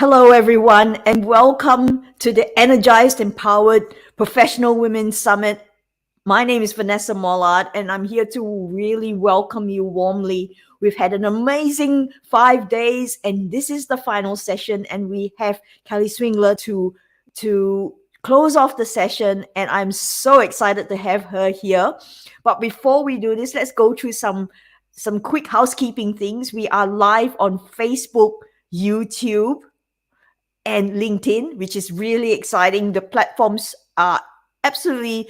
Hello, everyone, and welcome to the Energized Empowered Professional Women Summit. My name is Vanessa Mollard, and I'm here to really welcome you warmly. We've had an amazing 5 days, and this is the final session, and we have Kelly Swingler to close off the session, and I'm so excited to have her here. But before we do this, let's go through some quick housekeeping things. We are live on Facebook, YouTube, and LinkedIn, which is really exciting. The platforms are absolutely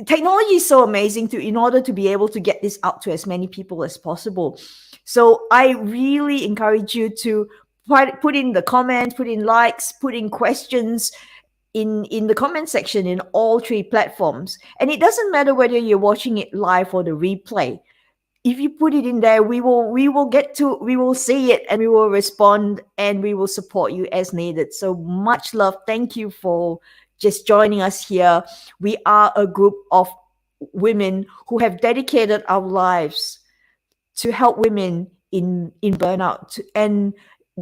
technology is so amazing in order to be able to get this out to as many people as possible. So I really encourage you to put in the comments, put in likes, put in questions in the comment section in all three platforms. And it doesn't matter whether you're watching it live or the replay. If you put it in there, we will see it, and we will respond, and we will support you as needed. So much love. Thank you for just joining us here. We are a group of women who have dedicated our lives to help women in burnout. And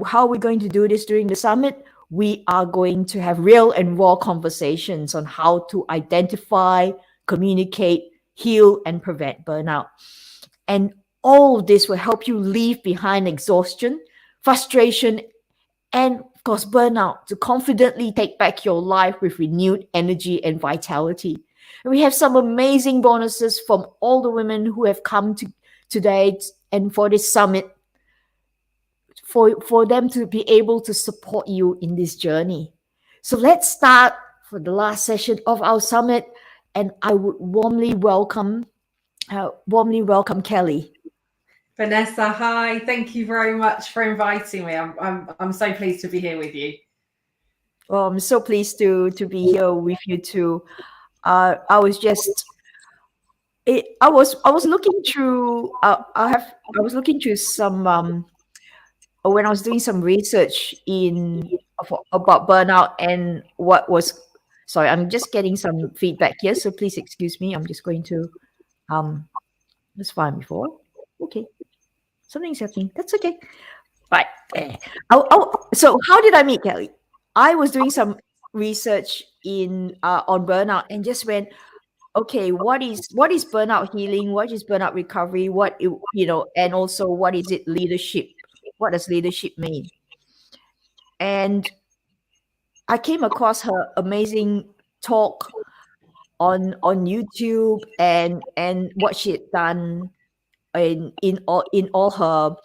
how we're going to do this during the summit, we are going to have real and raw conversations on how to identify, communicate, heal, and prevent burnout. And all of this will help you leave behind exhaustion, frustration, and of course, burnout to confidently take back your life with renewed energy and vitality. And we have some amazing bonuses from all the women who have come today and for this summit for them to be able to support you in this journey. So let's start for the last session of our summit. And I would warmly welcome Kelly. Vanessa, hi. Thank you very much for inviting me. I'm so pleased to be here with you. Well, I'm so pleased to be here with you too. I was looking through. I was looking through some when I was doing some research about burnout and what was. Sorry, I'm just getting some feedback here, so please excuse me. I'm just going to. That's fine before. Okay. Something's happening. That's okay. Right. So how did I meet Kelly? I was doing some research on burnout and just went, okay, what is burnout healing? What is burnout recovery? And also what is it leadership? What does leadership mean? And I came across her amazing talk on YouTube and what she had done in all her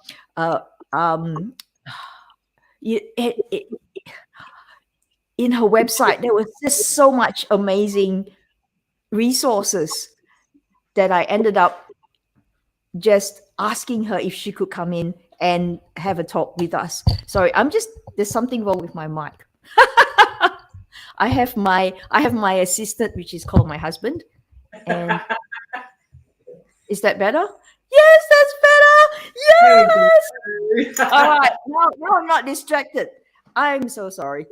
in her website. There was just so much amazing resources that I ended up just asking her if she could come in and have a talk with us. Sorry, there's something wrong with my mic. I have my assistant, which is called my husband. And is that better? Yes, that's better. Yes. All right. Now I'm not distracted. I'm so sorry.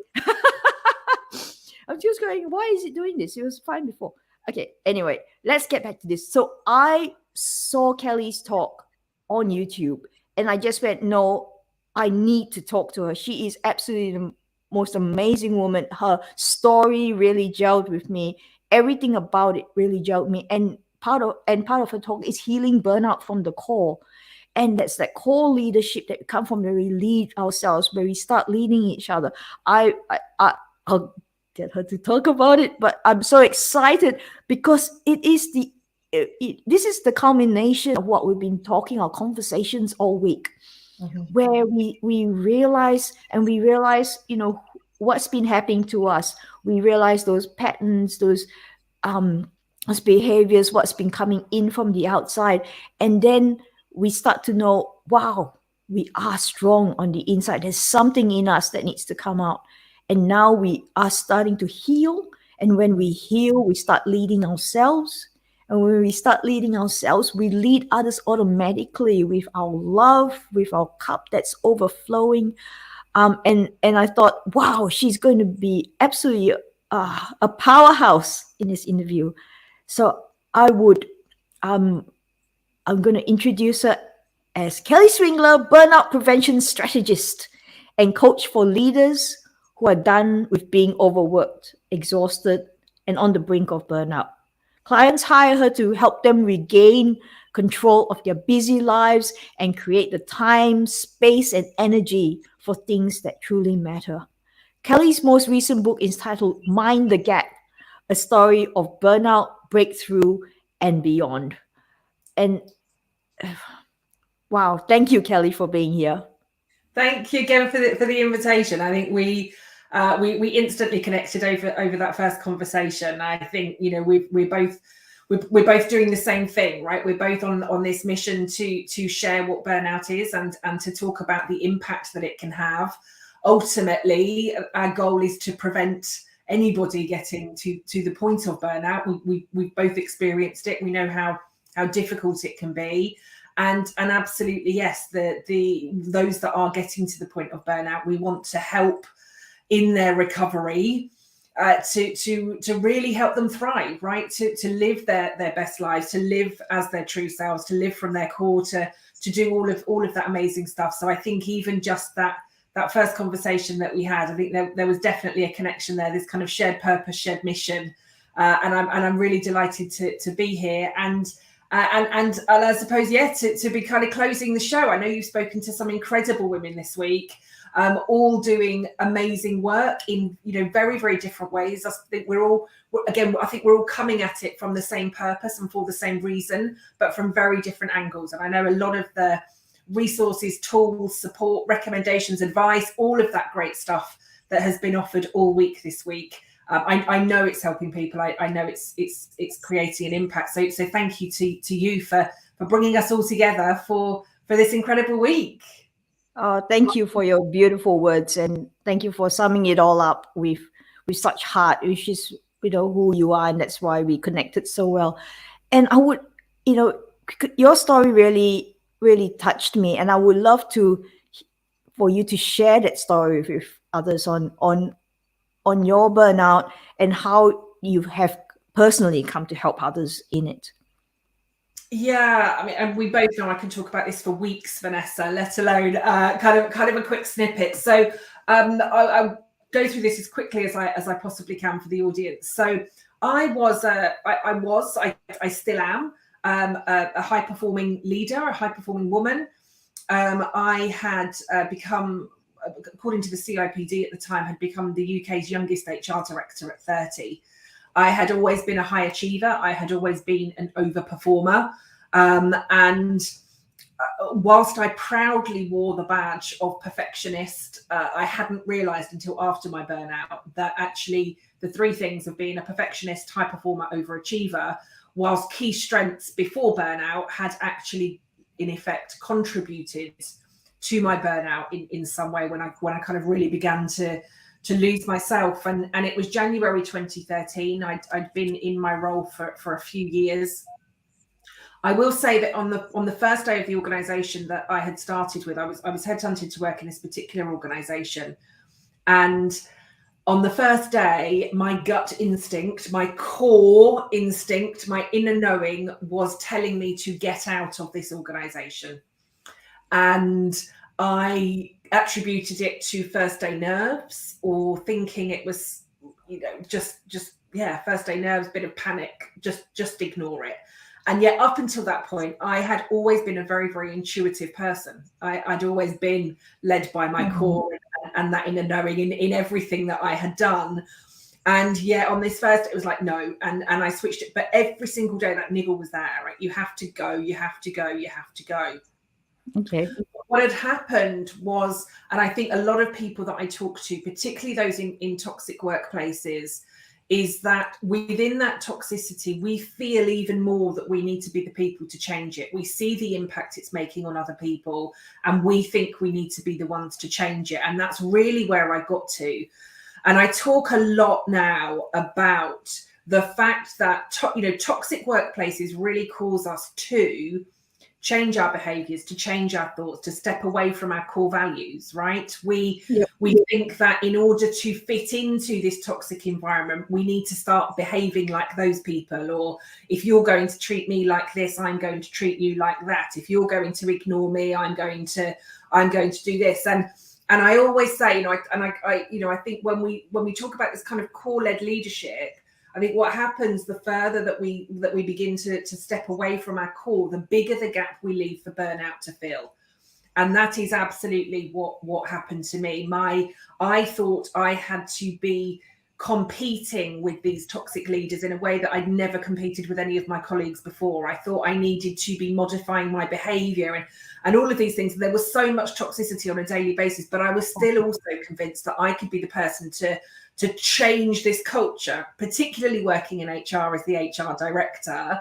I'm just going, why is it doing this? It was fine before. Okay. Anyway, let's get back to this. So I saw Kelly's talk on YouTube and I just went, no, I need to talk to her. She is absolutely the most amazing woman. Her story really gelled with me. Everything about it really gelled me. And part of her talk is healing burnout from the core. And that's that core leadership that come from where we lead ourselves, where we start leading each other. I'll get her to talk about it, but I'm so excited because this is the culmination of what we've been talking, our conversations all week, where we realize, what's been happening to us. We realize those patterns, those behaviors, what's been coming in from the outside. And then we start to know, wow, we are strong on the inside. There's something in us that needs to come out. And now we are starting to heal. And when we heal, we start leading ourselves. And when we start leading ourselves, we lead others automatically with our love, with our cup that's overflowing. And I thought, wow, she's going to be absolutely a powerhouse in this interview. So I'm going to introduce her as Kelly Swingler, burnout prevention strategist. and coach for leaders who are done with being overworked, exhausted, and on the brink of burnout. Clients hire her to help them regain control of their busy lives and create the time, space, and energy for things that truly matter. Kelly's most recent book is titled Mind the Gap, a story of burnout, breakthrough, and beyond. And wow, thank you, Kelly, for being here. Thank you again for the invitation. I think we instantly connected over that first conversation. I think, you know, we're both doing the same thing, right? We're both on this mission to share what burnout is and to talk about the impact that it can have. Ultimately, our goal is to prevent anybody getting to the point of burnout. We've both experienced it. We know how difficult it can be. And absolutely, yes, those that are getting to the point of burnout, we want to help in their recovery, to really help them thrive, right? To live their best lives, to live as their true selves, to live from their core, to do all of that amazing stuff. So I think even just that first conversation that we had, I think there was definitely a connection there, this kind of shared purpose, shared mission. And I'm really delighted to be here. And I suppose, yeah, to be kind of closing the show. I know you've spoken to some incredible women this week, all doing amazing work in, you know, very, very different ways. I think we're all coming at it from the same purpose and for the same reason, but from very different angles. And I know a lot of the resources, tools, support, recommendations, advice, all of that great stuff that has been offered all week this week. I know it's helping people. I know it's creating an impact. So thank you to you for bringing us all together for this incredible week. Thank you for your beautiful words, and thank you for summing it all up with such heart, which is, you know, who you are, and that's why we connected so well. And I would, you know, your story really, really touched me, and I would love for you to share that story with others on your burnout and how you have personally come to help others in it. Yeah, I mean, and we both know I can talk about this for weeks, Vanessa, let alone kind of a quick snippet. So I'll go through this as quickly as I possibly can for the audience. So I still am a high performing leader, a high performing woman. I had become, according to the CIPD at the time, had become the UK's youngest HR director at 30. I had always been a high achiever. I had always been an overperformer. And whilst I proudly wore the badge of perfectionist, I hadn't realised until after my burnout that actually the three things of being a perfectionist, high performer, overachiever, whilst key strengths before burnout, had actually, in effect, contributed to my burnout in some way when I kind of really began to lose myself. And it was January 2013. I'd been in my role for a few years. I will say that on the first day of the organisation that I had started with, I was headhunted to work in this particular organisation. And on the first day, my gut instinct, my core instinct, my inner knowing was telling me to get out of this organisation. And I attributed it to first day nerves, or thinking it was, you know, just first day nerves, bit of panic, just ignore it. And yet up until that point, I had always been a very, very intuitive person. I'd always been led by my core and that inner knowing in everything that I had done. And yeah, on this first, it was like, no. And I switched it. But every single day that niggle was there, right? You have to go, you have to go, you have to go. Okay. What had happened was, and I think a lot of people that I talk to, particularly those in toxic workplaces, is that within that toxicity, we feel even more that we need to be the people to change it. We see the impact it's making on other people, and we think we need to be the ones to change it. And that's really where I got to. And I talk a lot now about the fact that, toxic workplaces really cause us to change our behaviors, to change our thoughts, to step away from our core values, right? We think that in order to fit into this toxic environment, we need to start behaving like those people. Or if you're going to treat me like this, I'm going to treat you like that. If you're going to ignore me, I'm going to do this. And I always say, I think when we talk about this kind of core-led leadership, I think what happens the further that we begin to step away from our core, the bigger the gap we leave for burnout to fill. And that is absolutely what happened to me. I thought I had to be competing with these toxic leaders in a way that I'd never competed with any of my colleagues before. I thought I needed to be modifying my behavior and all of these things. There was so much toxicity on a daily basis, but I was still also convinced that I could be the person to change this culture, particularly working in HR as the HR director.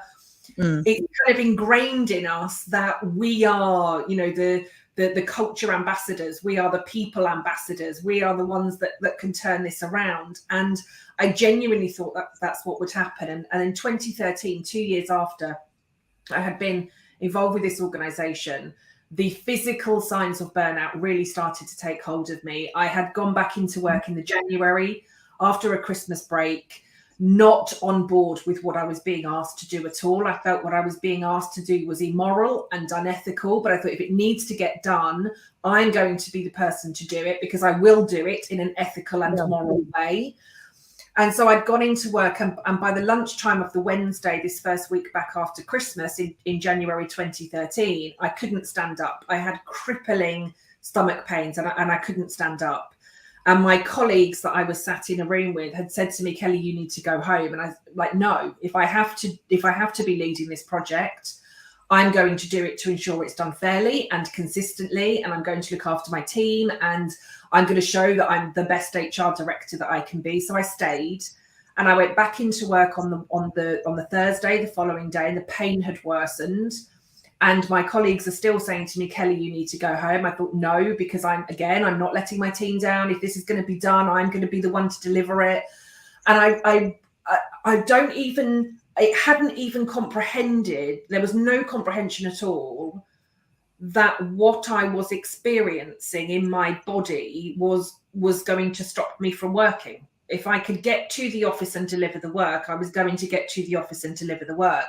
It's kind of ingrained in us that we are, the culture ambassadors, we are the people ambassadors, we are the ones that can turn this around. And I genuinely thought that that's what would happen. And in 2013, 2 years after I had been involved with this organization, the physical signs of burnout really started to take hold of me. I had gone back into work in the January after a Christmas break, not on board with what I was being asked to do at all. I felt what I was being asked to do was immoral and unethical, but I thought if it needs to get done, I'm going to be the person to do it because I will do it in an ethical and moral way. And so I'd gone into work, and by the lunchtime of the Wednesday, this first week back after Christmas in January 2013, I couldn't stand up. I had crippling stomach pains and I couldn't stand up. And my colleagues that I was sat in a room with had said to me, Kelly, you need to go home. And I was like, no, if I have to be leading this project, I'm going to do it to ensure it's done fairly and consistently. And I'm going to look after my team. And I'm going to show that I'm the best HR director that I can be. So I stayed and I went back into work on the Thursday, the following day, and the pain had worsened. And my colleagues are still saying to me, Kelly, you need to go home. I thought, no, because I'm not letting my team down. If this is going to be done, I'm going to be the one to deliver it. And it hadn't even comprehended. There was no comprehension at all that what I was experiencing in my body was going to stop me from working. If I could get to the office and deliver the work, I was going to get to the office and deliver the work.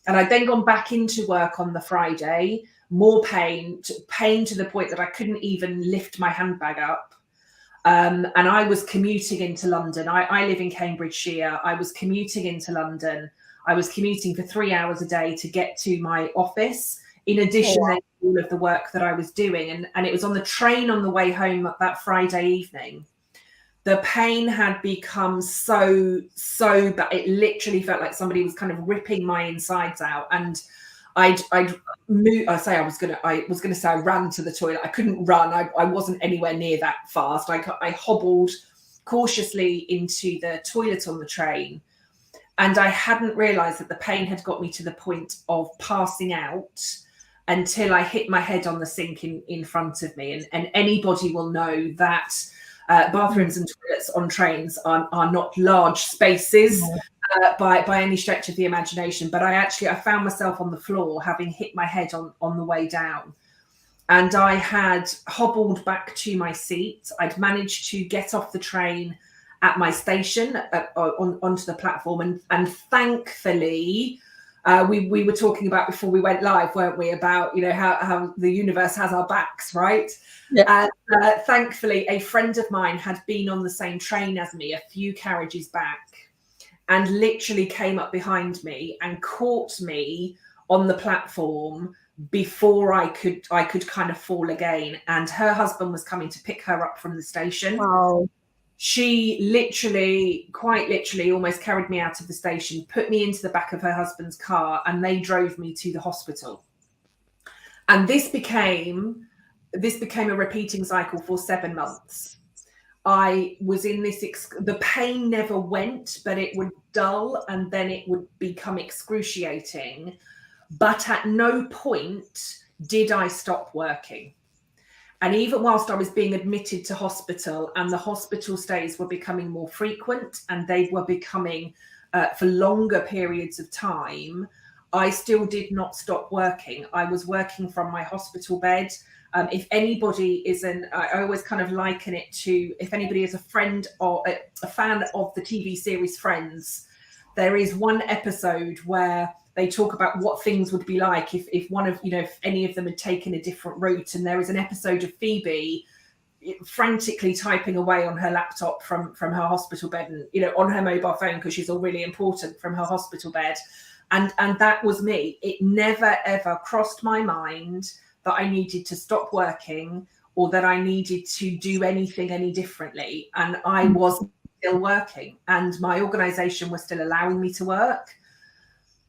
And I'd then gone back into work on the Friday, more pain to the point that I couldn't even lift my handbag up. And I was commuting into London. I live in Cambridgeshire. I was commuting into London. I was commuting for 3 hours a day to get to my office, in addition to all of the work that I was doing. And it was on the train on the way home that Friday evening. The pain had become so bad. It literally felt like somebody was kind of ripping my insides out. And I'd move. I was gonna say I ran to the toilet. I couldn't run. I wasn't anywhere near that fast. I hobbled cautiously into the toilet on the train, and I hadn't realised that the pain had got me to the point of passing out until I hit my head on the sink in front of me. And anybody will know that. Bathrooms and toilets on trains are not large spaces by any stretch of the imagination. But I found myself on the floor, having hit my head on the way down. And I had hobbled back to my seat. I'd managed to get off the train at my station onto the platform. And thankfully, we were talking about before we went live, weren't we, about how the universe has our backs, right? Yeah. And thankfully, a friend of mine had been on the same train as me a few carriages back, and literally came up behind me and caught me on the platform before I could kind of fall again. And her husband was coming to pick her up from the station. Wow. She quite literally almost carried me out of the station, put me into the back of her husband's car, and they drove me to the hospital. And this became a repeating cycle for 7 months. I was in this, the pain never went, but it would dull and then it would become excruciating. But at no point did I stop working. And even whilst I was being admitted to hospital, and the hospital stays were becoming more frequent and they were becoming for longer periods of time, I still did not stop working. I was working from my hospital bed. If anybody I always kind of liken it to, if anybody is a friend or a fan of the TV series Friends, there is one episode where they talk about what things would be like if any of them had taken a different route. And there is an episode of Phoebe frantically typing away on her laptop from her hospital bed, and on her mobile phone, because she's all really important, from her hospital bed. And that was me. It never ever crossed my mind that I needed to stop working or that I needed to do anything any differently. And I was still working, and my organization was still allowing me to work.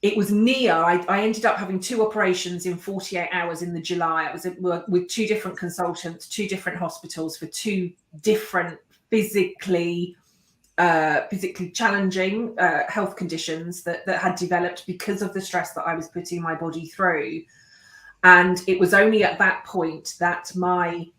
It was near. I ended up having 2 operations in 48 hours in the July. I was with 2 different consultants, 2 different hospitals for 2 different physically challenging health conditions that had developed because of the stress that I was putting my body through. And it was only at that point that my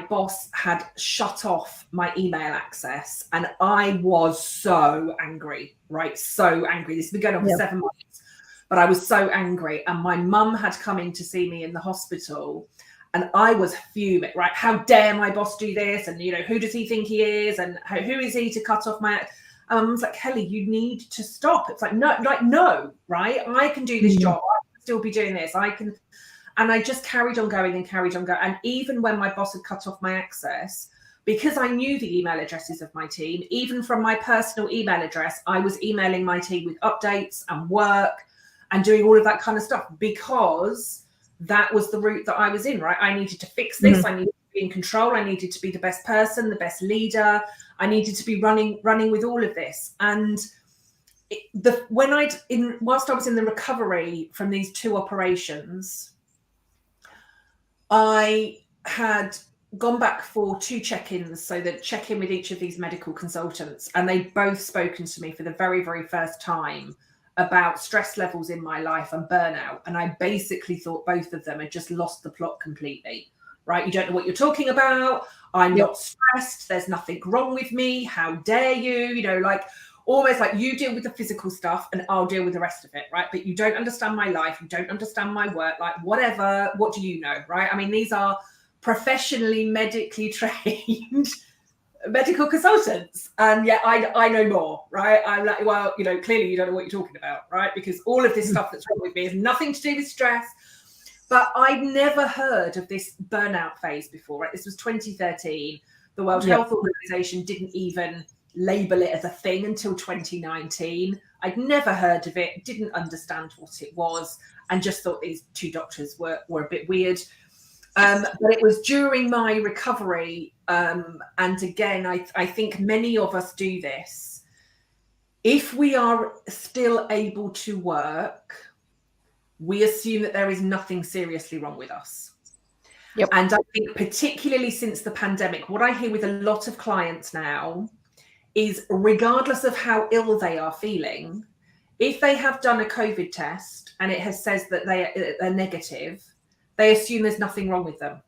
boss had shut off my email access, and I was so angry, right? So angry. This has been going on for 7 months, but I was so angry. And my mum had come in to see me in the hospital, and I was fuming, right? How dare my boss do this? And, who does he think he is? And who is he to cut off my... And my mum's like, Kelly, you need to stop. It's like, no, right? I can do this job. I can still be doing this. I can... And I just carried on going. And even when my boss had cut off my access, because I knew the email addresses of my team, even from my personal email address, I was emailing my team with updates and work and doing all of that kind of stuff, because that was the route that I was in, right? I needed to fix this. I needed to be in control. I needed to be the best person, the best leader. I needed to be running with all of this. And whilst I was in the recovery from these 2 operations, I had gone back for 2 check-ins, so that check-in with each of these medical consultants, and they'd both spoken to me for the very, very first time about stress levels in my life and burnout. And I basically thought both of them had just lost the plot completely, right? You don't know what you're talking about. I'm not stressed. There's nothing wrong with me. How dare you? Almost like, you deal with the physical stuff and I'll deal with the rest of it, right? But you don't understand my life. You don't understand my work. Like, whatever, what do you know, right? I mean, these are professionally, medically trained medical consultants. And yet I know more, right? I'm like, well, clearly you don't know what you're talking about, right? Because all of this stuff that's wrong with me has nothing to do with stress. But I'd never heard of this burnout phase before, right? This was 2013. The World Health Organization didn't even label it as a thing until 2019. I'd never heard of it, didn't understand what it was, and just thought these 2 doctors were a bit weird. But it was during my recovery, and again, I think many of us do this. If we are still able to work, we assume that there is nothing seriously wrong with us. And I think particularly since the pandemic, what I hear with a lot of clients now is, regardless of how ill they are feeling, if they have done a COVID test and it says that they're negative, they assume there's nothing wrong with them.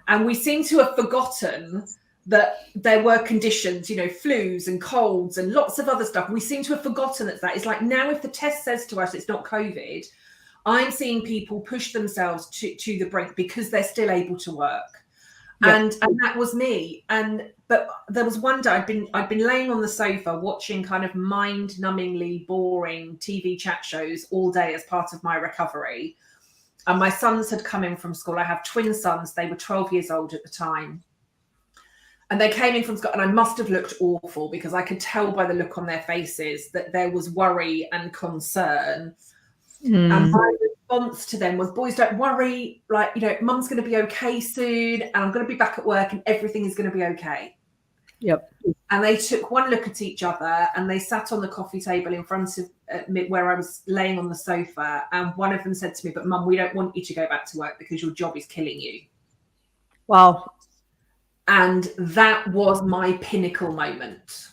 And we seem to have forgotten that there were conditions, flus and colds and lots of other stuff. We seem to have forgotten that. It's like, now if the test says to us it's not COVID, I'm seeing people push themselves to the brink because they're still able to work. And that was me. But there was one day I'd been laying on the sofa watching kind of mind-numbingly boring TV chat shows all day as part of my recovery. And my sons had come in from school. I have twin sons. They were 12 years old at the time. And they came in from school, and I must have looked awful because I could tell by the look on their faces that there was worry and concern. And my response to them was, boys, don't worry. Mum's going to be okay soon, and I'm going to be back at work, and everything is going to be okay. And they took one look at each other, and they sat on the coffee table in front of me where I was laying on the sofa. And one of them said to me, but Mum, we don't want you to go back to work because your job is killing you. Wow. And that was my pinnacle moment.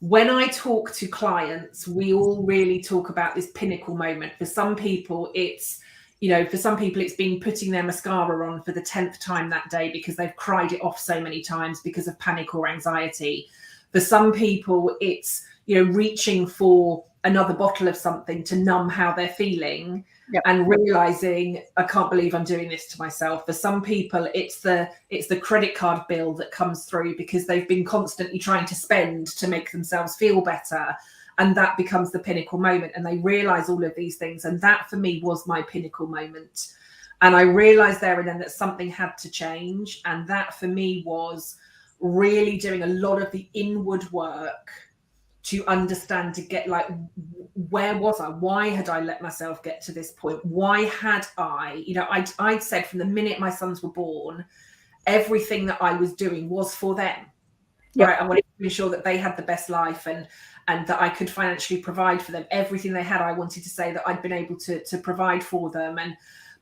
When I talk to clients, we all really talk about this pinnacle moment. For some people, it's been putting their mascara on for the 10th time that day because they've cried it off so many times because of panic or anxiety. For some people, it's, reaching for another bottle of something to numb how they're feeling and realizing, I can't believe I'm doing this to myself. For some people, it's the credit card bill that comes through because they've been constantly trying to spend to make themselves feel better. And that becomes the pinnacle moment. And they realize all of these things. And that for me was my pinnacle moment. And I realized there and then that something had to change. And that for me was really doing a lot of the inward work to understand, to get like, where was I? Why had I let myself get to this point? Why had I, I'd said from the minute my sons were born, everything that I was doing was for them. Yep. Right. I wanted to ensure that they had the best life and that I could financially provide for them. Everything they had, I wanted to say that I'd been able to provide for them.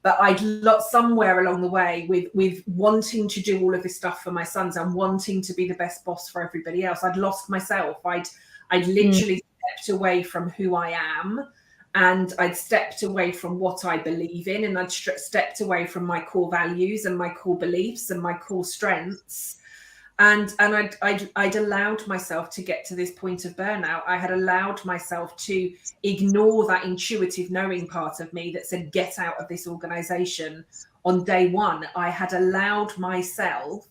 But I'd lost somewhere along the way with wanting to do all of this stuff for my sons and wanting to be the best boss for everybody else. I'd lost myself. I'd literally stepped away from who I am, and I'd stepped away from what I believe in, and I'd stepped away from my core values and my core beliefs and my core strengths. And I'd allowed myself to get to this point of burnout. I had allowed myself to ignore that intuitive knowing part of me that said, get out of this organization. On day one, I had allowed myself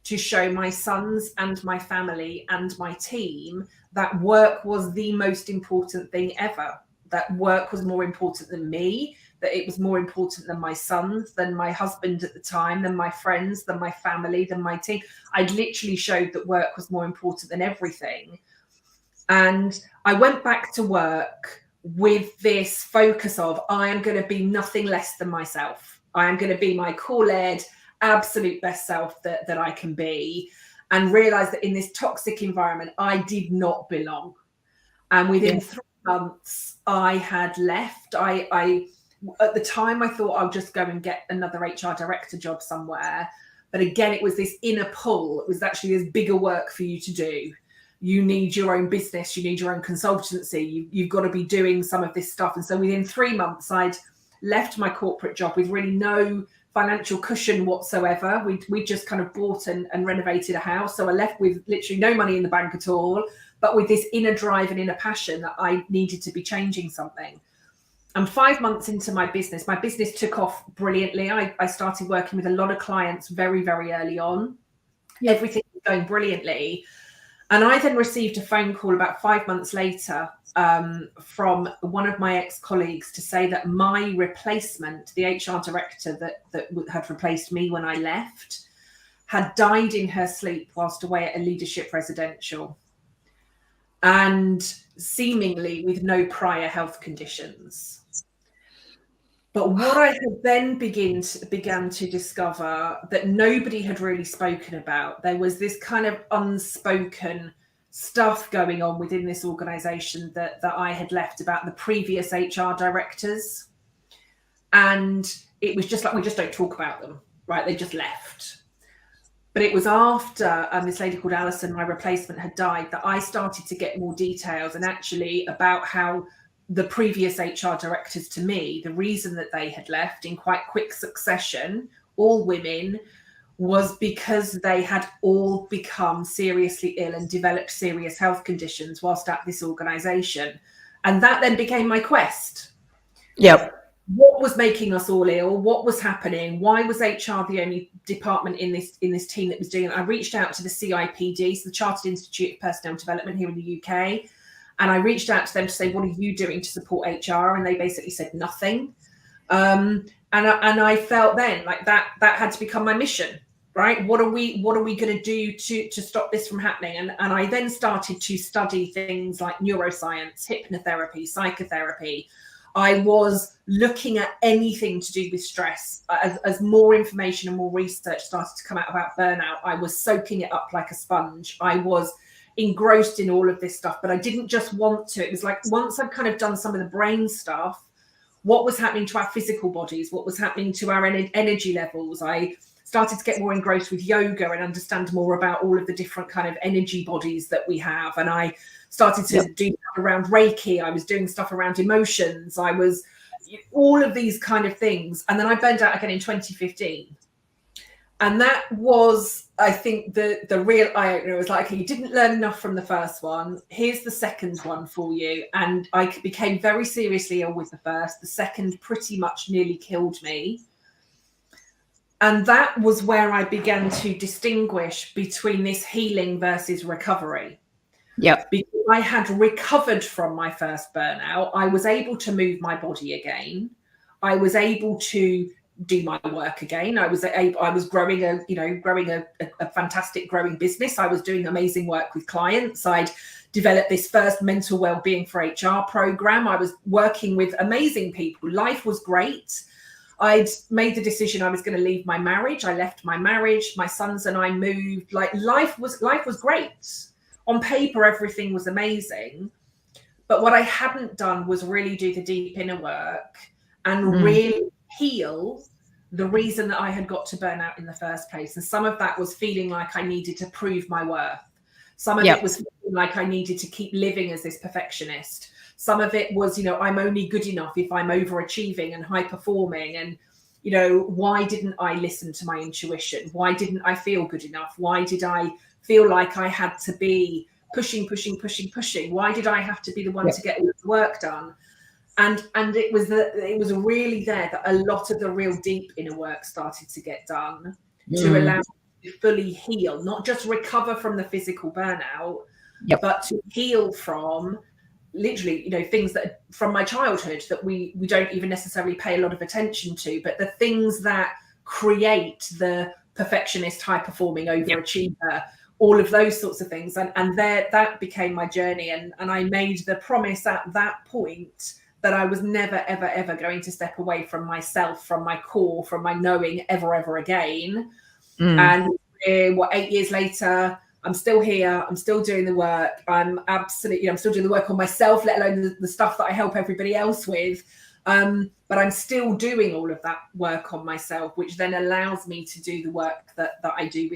to show my sons and my family and my team that work was the most important thing ever. That work was more important than me, that it was more important than my sons, than my husband at the time, than my friends, than my family, than my team. I'd literally showed that work was more important than everything. And I went back to work with this focus of, I am going to be nothing less than myself. I am going to be my core-led, absolute best self that I can be, and realize that in this toxic environment, I did not belong. And within 3 months, I had left. I at the time, I thought I'll just go and get another HR director job somewhere. But again, it was this inner pull. It was actually there's bigger work for you to do. You need your own business. You need your own consultancy. You've got to be doing some of this stuff. And so within 3 months, I'd left my corporate job with really no financial cushion whatsoever. We just kind of bought and renovated a house. So I left with literally no money in the bank at all, but with this inner drive and inner passion that I needed to be changing something. And 5 months into my business took off brilliantly. I started working with a lot of clients very, very early on. Everything was going brilliantly. And I then received a phone call about 5 months later from one of my ex-colleagues to say that my replacement, the HR director that had replaced me when I left, had died in her sleep whilst away at a leadership residential, and seemingly with no prior health conditions. But what I had then began to discover that nobody had really spoken about, there was this kind of unspoken stuff going on within this organization that I had left about the previous HR directors. And it was just like, we just don't talk about them, right? They just left. But it was after this lady called Alison, my replacement, had died, that I started to get more details, and actually about how the previous HR directors, to me, the reason that they had left in quite quick succession, all women, was because they had all become seriously ill and developed serious health conditions whilst at this organization. And that then became my quest. Yep. What was making us all ill? What was happening? Why was HR the only department in this team that was doing it? I reached out to the CIPD, so the Chartered Institute of Personnel Development here in the UK. And I reached out to them to say, what are you doing to support HR? And they basically said nothing. And I felt then like that had to become my mission, right? What are we going to do to stop this from happening? And I then started to study things like neuroscience, hypnotherapy, psychotherapy. I was looking at anything to do with stress. As more information and more research started to come out about burnout, I was soaking it up like a sponge. I was engrossed in all of this stuff, but I didn't just want to. It was like, once I've kind of done some of the brain stuff, what was happening to our physical bodies? What was happening to our energy levels? I started to get more engrossed with yoga and understand more about all of the different kind of energy bodies that we have. And I started to do stuff around Reiki. I was doing stuff around emotions. I was all of these kind of things. And then I burned out again in 2015. And that was, I think, the real eye-opener. It was like, okay, you didn't learn enough from the first one. Here's the second one for you. And I became very seriously ill with the first. The second pretty much nearly killed me. And that was where I began to distinguish between this healing versus recovery. Yep. Because I had recovered from my first burnout. I was able to move my body again. I was able to do my work again. I was growing a fantastic growing business. I was doing amazing work with clients. I'd developed this first mental well-being for HR program. I was working with amazing people. Life was great. I'd made the decision I was going to leave my marriage. I left my marriage. My sons and I moved. Like life was great. On paper, everything was amazing. But what I hadn't done was really do the deep inner work and really heal the reason that I had got to burnout in the first place. And some of that was feeling like I needed to prove my worth. Some of it was feeling like I needed to keep living as this perfectionist. Some of it was, I'm only good enough if I'm overachieving and high performing. And, why didn't I listen to my intuition? Why didn't I feel good enough? Why did I feel like I had to be pushing? Why did I have to be the one to get all the work done? And it was really there that a lot of the real deep inner work started to get done to allow me to fully heal, not just recover from the physical burnout, but to heal from literally, things that from my childhood that we don't even necessarily pay a lot of attention to, but the things that create the perfectionist, high performing overachiever, all of those sorts of things. And that became my journey. And I made the promise at that point that I was never, ever, ever going to step away from myself, from my core, from my knowing ever again. And 8 years later, I'm still here. I'm still doing the work. I'm still doing the work on myself, let alone the stuff that I help everybody else with. But I'm still doing all of that work on myself, which then allows me to do the work that I do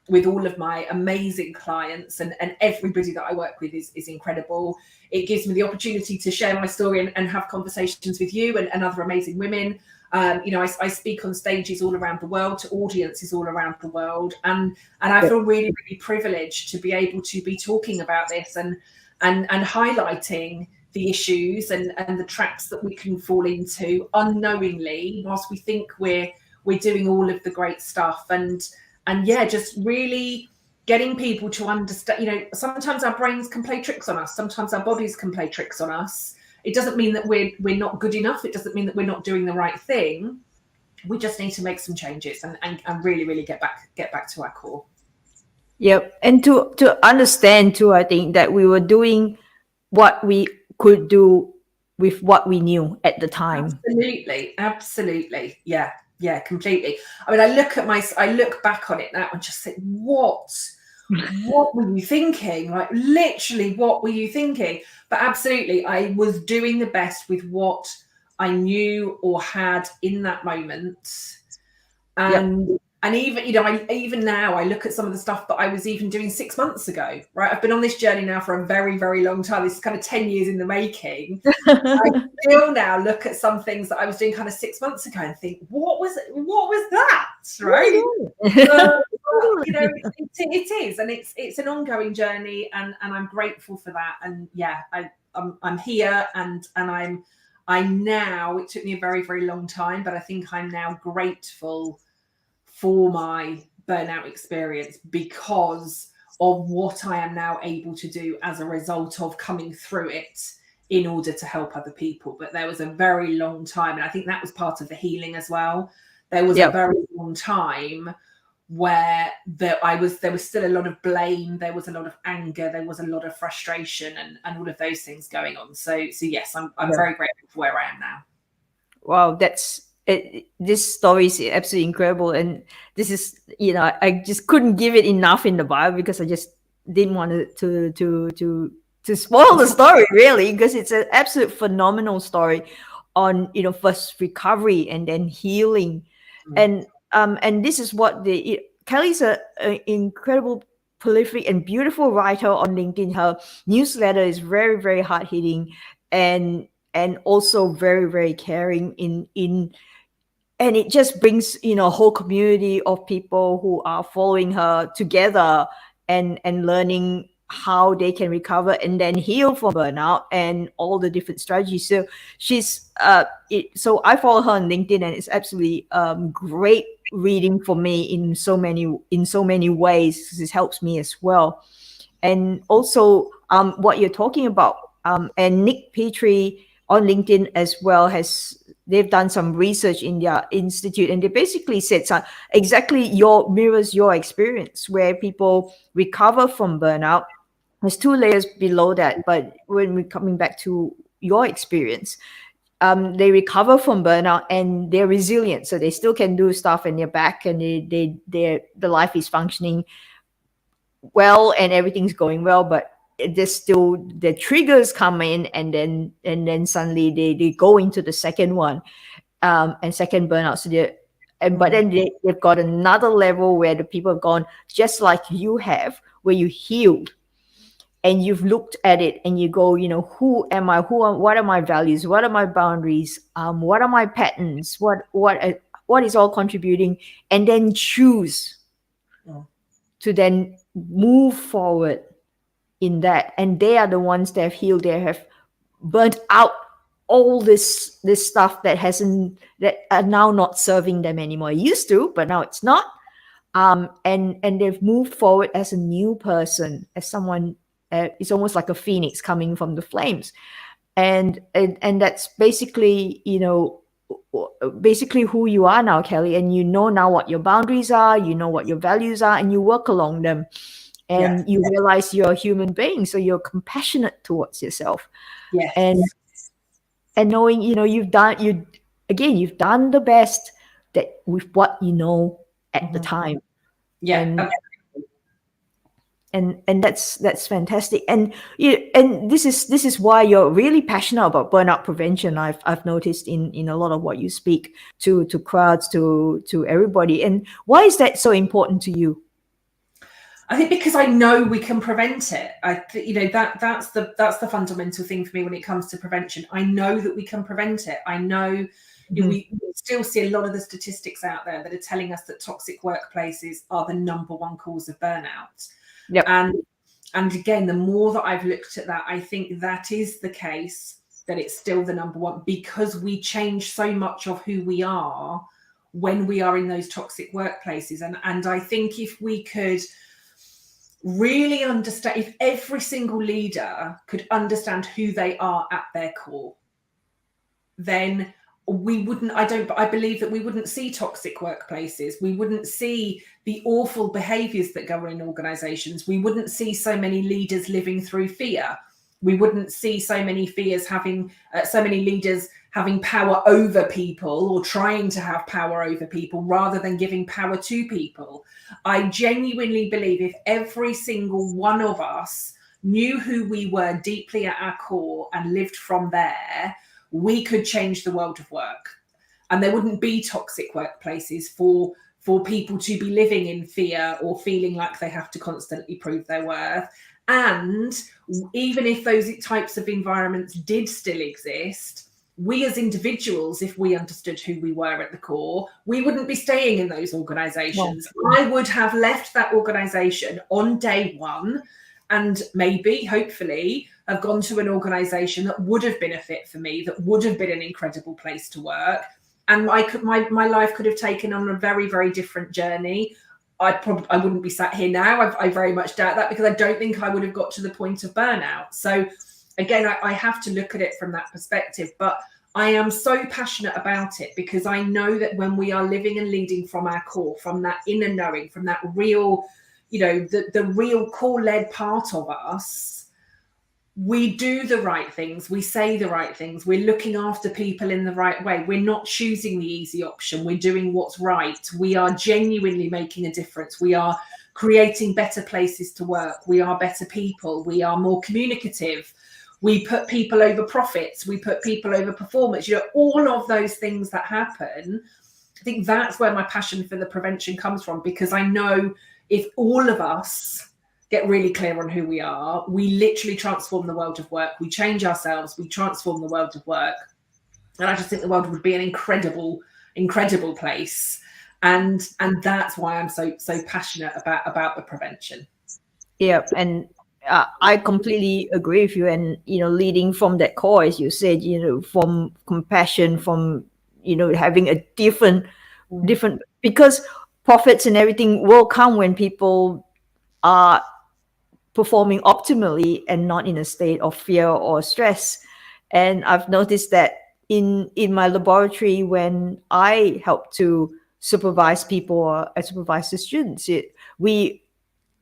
with all of my amazing clients, and everybody that I work with is incredible. It gives me the opportunity to share my story and have conversations with you and other amazing women. I speak on stages all around the world to audiences all around the world, and I feel really, really privileged to be able to be talking about this and highlighting the issues and the traps that we can fall into unknowingly whilst we think we're doing all of the great stuff. And just really getting people to understand, sometimes our brains can play tricks on us. Sometimes our bodies can play tricks on us. It doesn't mean that we're not good enough. It doesn't mean that we're not doing the right thing. We just need to make some changes and really, really get back to our core. Yep. And to understand too, I think that we were doing what we could do with what we knew at the time. Absolutely. Yeah, completely. I mean, I look back on it now and just think, what were you thinking? Like, literally, what were you thinking? But absolutely, I was doing the best with what I knew or had in that moment. And even, even now, I look at some of the stuff that I was even doing 6 months ago, right? I've been on this journey now for a very, very long time. This is kind of 10 years in the making. I still now look at some things that I was doing kind of 6 months ago and think, what was that, right? It is, and it's an ongoing journey, and I'm grateful for that. And yeah, I'm here, and I'm now, it took me a very, very long time, but I think I'm now grateful for my burnout experience because of what I am now able to do as a result of coming through it in order to help other people. But there was a very long time, and I think that was part of the healing as well. There was a very long time where there was still a lot of blame, there was a lot of anger, there was a lot of frustration, and all of those things going on. So yes, I'm very grateful for where I am now. Wow, this story is absolutely incredible, and this is, I just couldn't give it enough in the bio because I just didn't want to spoil the story, really, because it's an absolute phenomenal story on first recovery and then healing. And this is what Kelly's an incredible, prolific and beautiful writer on LinkedIn. Her newsletter is very, very hard hitting and also very, very caring and it just brings a whole community of people who are following her together and learning how they can recover and then heal from burnout and all the different strategies. So she's so I follow her on LinkedIn, and it's absolutely great reading for me in so many ways. This helps me as well. And also what you're talking about, and Nick Petrie on LinkedIn as well has they've done some research in their institute, and they basically said exactly mirrors your experience, where people recover from burnout. There's two layers below that, but when we're coming back to your experience, they recover from burnout and they're resilient, so they still can do stuff and they're back, and the life is functioning well and everything's going well, but there's still the triggers come in, and then suddenly they go into the second one, and second burnout. So but then they've got another level where the people have gone just like you have, where you healed and you've looked at it and you go, who am I? What are my values? What are my boundaries? What are my patterns? What is all contributing? And then choose to then move forward in that. And they are the ones that have healed. They have burnt out all this stuff that are now not serving them anymore. It used to, but now it's not. And they've moved forward as a new person, as someone. It's almost like a phoenix coming from the flames, and that's basically basically who you are now, Kelly. And now what your boundaries are, what your values are, and you work along them, and you realize you're a human being, so you're compassionate towards yourself. And knowing you've done the best that with what you know at the time. And that's fantastic. And this is why you're really passionate about burnout prevention. I've noticed in a lot of what you speak to crowds, to everybody. And why is that so important to you? I think because I know we can prevent it. That's the fundamental thing for me when it comes to prevention. I know that we can prevent it. I know we still see a lot of the statistics out there that are telling us that toxic workplaces are the number one cause of burnout. Yep. And again, the more that I've looked at that, I think that is the case, that it's still the number one, because we change so much of who we are when we are in those toxic workplaces. And I think if we could really understand, if every single leader could understand who they are at their core, then I believe that we wouldn't see toxic workplaces. We wouldn't see the awful behaviors that go on in organizations. We wouldn't see so many leaders living through fear. We wouldn't see so many leaders having power over people, or trying to have power over people rather than giving power to people. I genuinely believe if every single one of us knew who we were deeply at our core and lived from there, we could change the world of work, and there wouldn't be toxic workplaces for people to be living in fear or feeling like they have to constantly prove their worth. And even if those types of environments did still exist, we as individuals, if we understood who we were at the core, we wouldn't be staying in those organizations. I would have left that organization on day one, and maybe, hopefully, have gone to an organization that would have been a fit for me, that would have been an incredible place to work. And my life could have taken on a very, very different journey. I wouldn't be sat here now. I very much doubt that, because I don't think I would have got to the point of burnout. So again, I have to look at it from that perspective. But I am so passionate about it because I know that when we are living and leading from our core, from that inner knowing, from that real, the real core-led part of us, we do the right things, we say the right things, we're looking after people in the right way, we're not choosing the easy option, we're doing what's right, we are genuinely making a difference, we are creating better places to work, we are better people, we are more communicative, we put people over profits, we put people over performance, all of those things that happen. I think that's where my passion for the prevention comes from, because I know if all of us get really clear on who we are, we literally transform the world of work. We change ourselves, we transform the world of work. And I just think the world would be an incredible, incredible place. And that's why I'm so passionate about the prevention. Yeah, and I completely agree with you. And leading from that core, as you said, from compassion, from having a different, because profits and everything will come when people are performing optimally and not in a state of fear or stress. And I've noticed that in my laboratory, when I help to supervise people or I supervise the students, we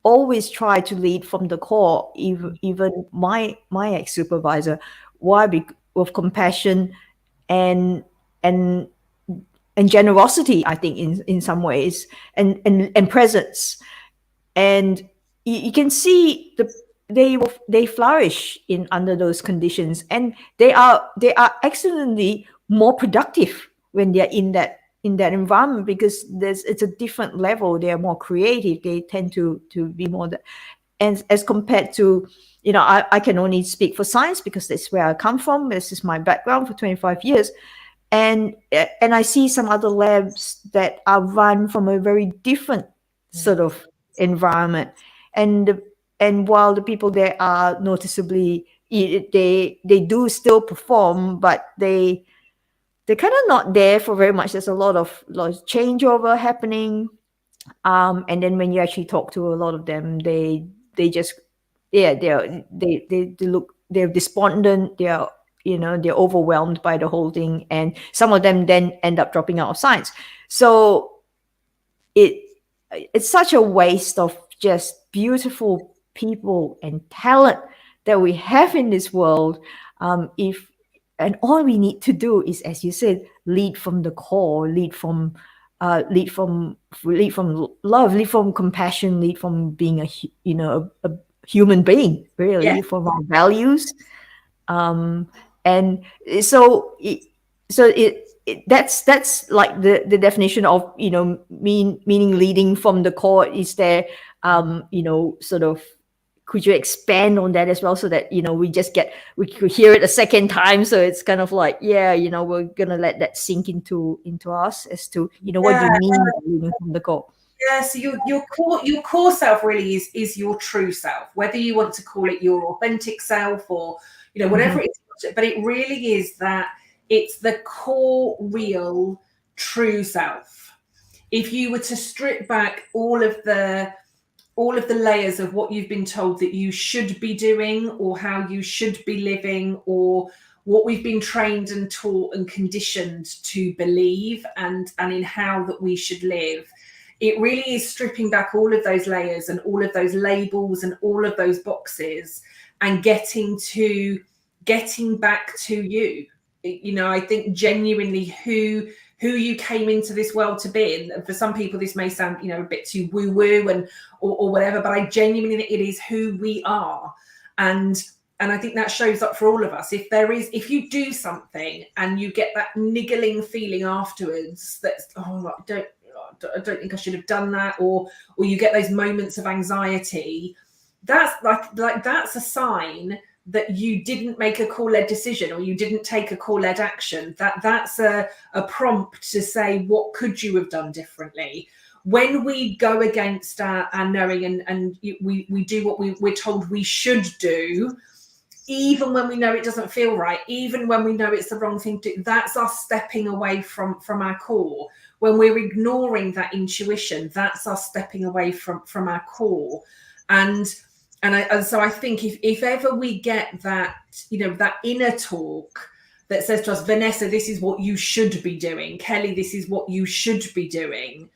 always try to lead from the core. Even my ex supervisor, why? With compassion and and and generosity, I think, in some ways, and presence. And you can see they flourish in under those conditions, and they are excellently more productive when they're in that environment, because it's a different level. They are more creative. They tend to be more and as compared to, I can only speak for science because that's where I come from. This is my background for 25 years. And I see some other labs that are run from a very different sort of environment. And while the people there are noticeably, they do still perform, but they're kind of not there for very much. There's a lot of changeover happening. And then when you actually talk to a lot of them, they just, yeah, they're despondent. They're overwhelmed by the whole thing, and some of them then end up dropping out of science. So it it's such a waste of just beautiful people and talent that we have in this world. If And all we need to do is, as you said, lead from the core, lead from love, lead from compassion, lead from being a human being, really, Yeah. from our values. And so that's like the definition of, meaning leading from the core. Is there, sort of, could you expand on that as well, so that we could hear it a second time, so it's kind of like, we're gonna let that sink into us, as to what do Yeah. you mean by leading from the core? Yeah, so your core self really is your true self, whether you want to call it your authentic self or whatever it is, but it really is that it's the core, real, true self. If you were to strip back all of the layers of what you've been told that you should be doing, or how you should be living, or what we've been trained and taught and conditioned to believe, and in how that we should live, it really is stripping back all of those layers and all of those labels and all of those boxes, and getting back to you. I think genuinely who you came into this world to be. And for some people this may sound a bit too woo woo and or whatever, but I genuinely think it is who we are. And I think that shows up for all of us. If you do something and you get that niggling feeling afterwards, that's, I don't think I should have done that, or you get those moments of anxiety, that's like that's a sign that you didn't make a call-led decision, or you didn't take a call-led action. That's a prompt to say, what could you have done differently? When we go against our knowing, and we do what we're told we should do, even when we know it doesn't feel right, even when we know it's the wrong thing to do, that's us stepping away from our core. When we're ignoring that intuition, that's us stepping away from our core. And so I think if ever we get that, that inner talk that says to us, Vanessa, this is what you should be doing. Kelly, this is what you should be doing.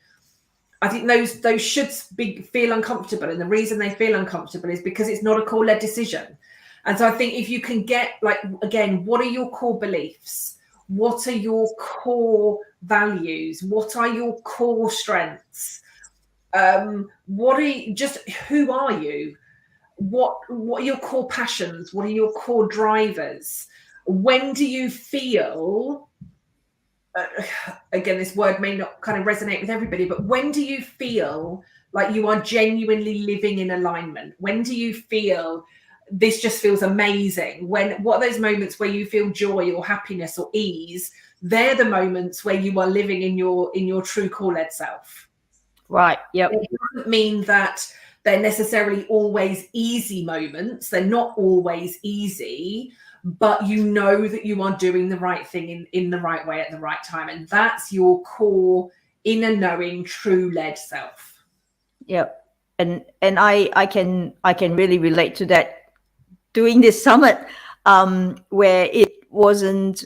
I think those shoulds feel uncomfortable. And the reason they feel uncomfortable is because it's not a call-led decision. And so I think if you can get, like, again, what are your core beliefs? What are your core values? What are your core strengths? Who are you? What are your core passions? What are your core drivers? When do you feel, again, this word may not kind of resonate with everybody, but when do you feel like you are genuinely living in alignment? When do you feel this just feels amazing? What are those moments where you feel joy or happiness or ease? They're the moments where you are living in your true core-led self. Right. Yep. It doesn't mean that they're necessarily always easy moments. They're not always easy, but you know that you are doing the right thing in the right way at the right time. And that's your core, inner knowing, true led self. Yep. And I can really relate to that doing this summit, where it wasn't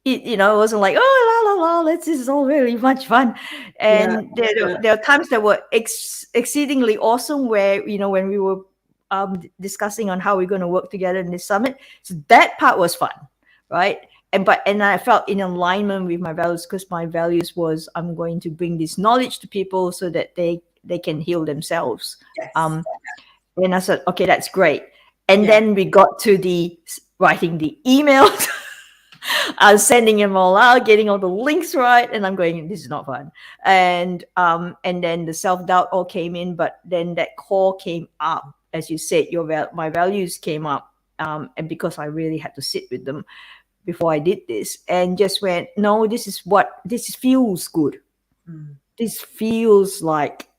it wasn't like, oh, la, la, la, this is all really much fun. Yeah, And there are times that were exceedingly awesome where, when we were discussing on how we're going to work together in this summit. So that part was fun, right? And I felt in alignment with my values, because my values was, I'm going to bring this knowledge to people so that they can heal themselves. yes. And I said, okay, that's great. And Yeah. then we got to the writing the emails. I was sending them all out, getting all the links right, and I'm going, this is not fun. And then the self-doubt all came in, but then that call came up, as you said, my values came up, and because I really had to sit with them before I did this, and just went, no, this feels good. This feels like,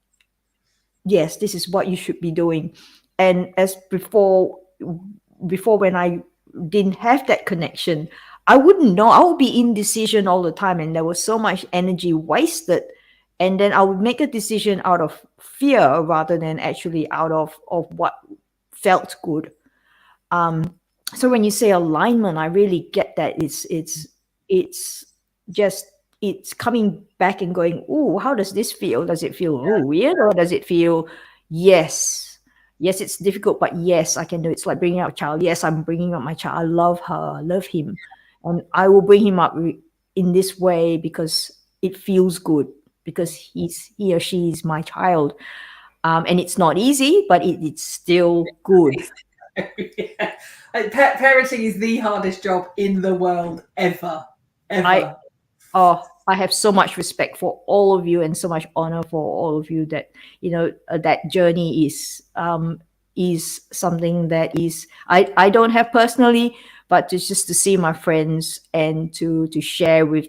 yes, this is what you should be doing. And as before when I didn't have that connection, I wouldn't know. I would be indecision all the time, and there was so much energy wasted. And then I would make a decision out of fear rather than actually out of what felt good. So when you say alignment, I really get that. It's coming back and going, oh, how does this feel? Does it feel weird, or does it feel, yes, it's difficult, but yes, I can do it. It's like bringing up a child. Yes, I'm bringing up my child. I love her, I love him, and I will bring him up in this way because it feels good, because he or she is my child. And it's not easy, but it's still good. Yeah. Parenting is the hardest job in the world ever. I have so much respect for all of you, and so much honor for all of you, that that journey is something that is I don't have personally, but just to see my friends and to share with,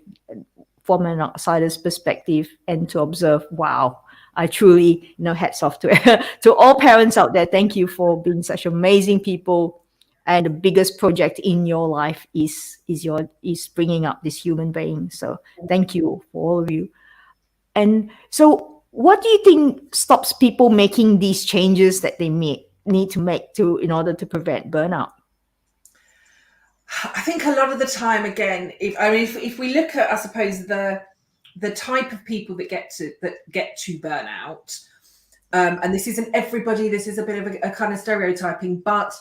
from an outsider's perspective, and to observe, wow, I truly, hats off to to all parents out there. Thank you for being such amazing people. And the biggest project in your life is bringing up this human being. So thank you for all of you. And so, what do you think stops people making these changes that they need to make in order to prevent burnout? I think a lot of the time, again, if we look at, I suppose, the type of people that get to burnout, and this isn't everybody, this is a bit of a kind of stereotyping, but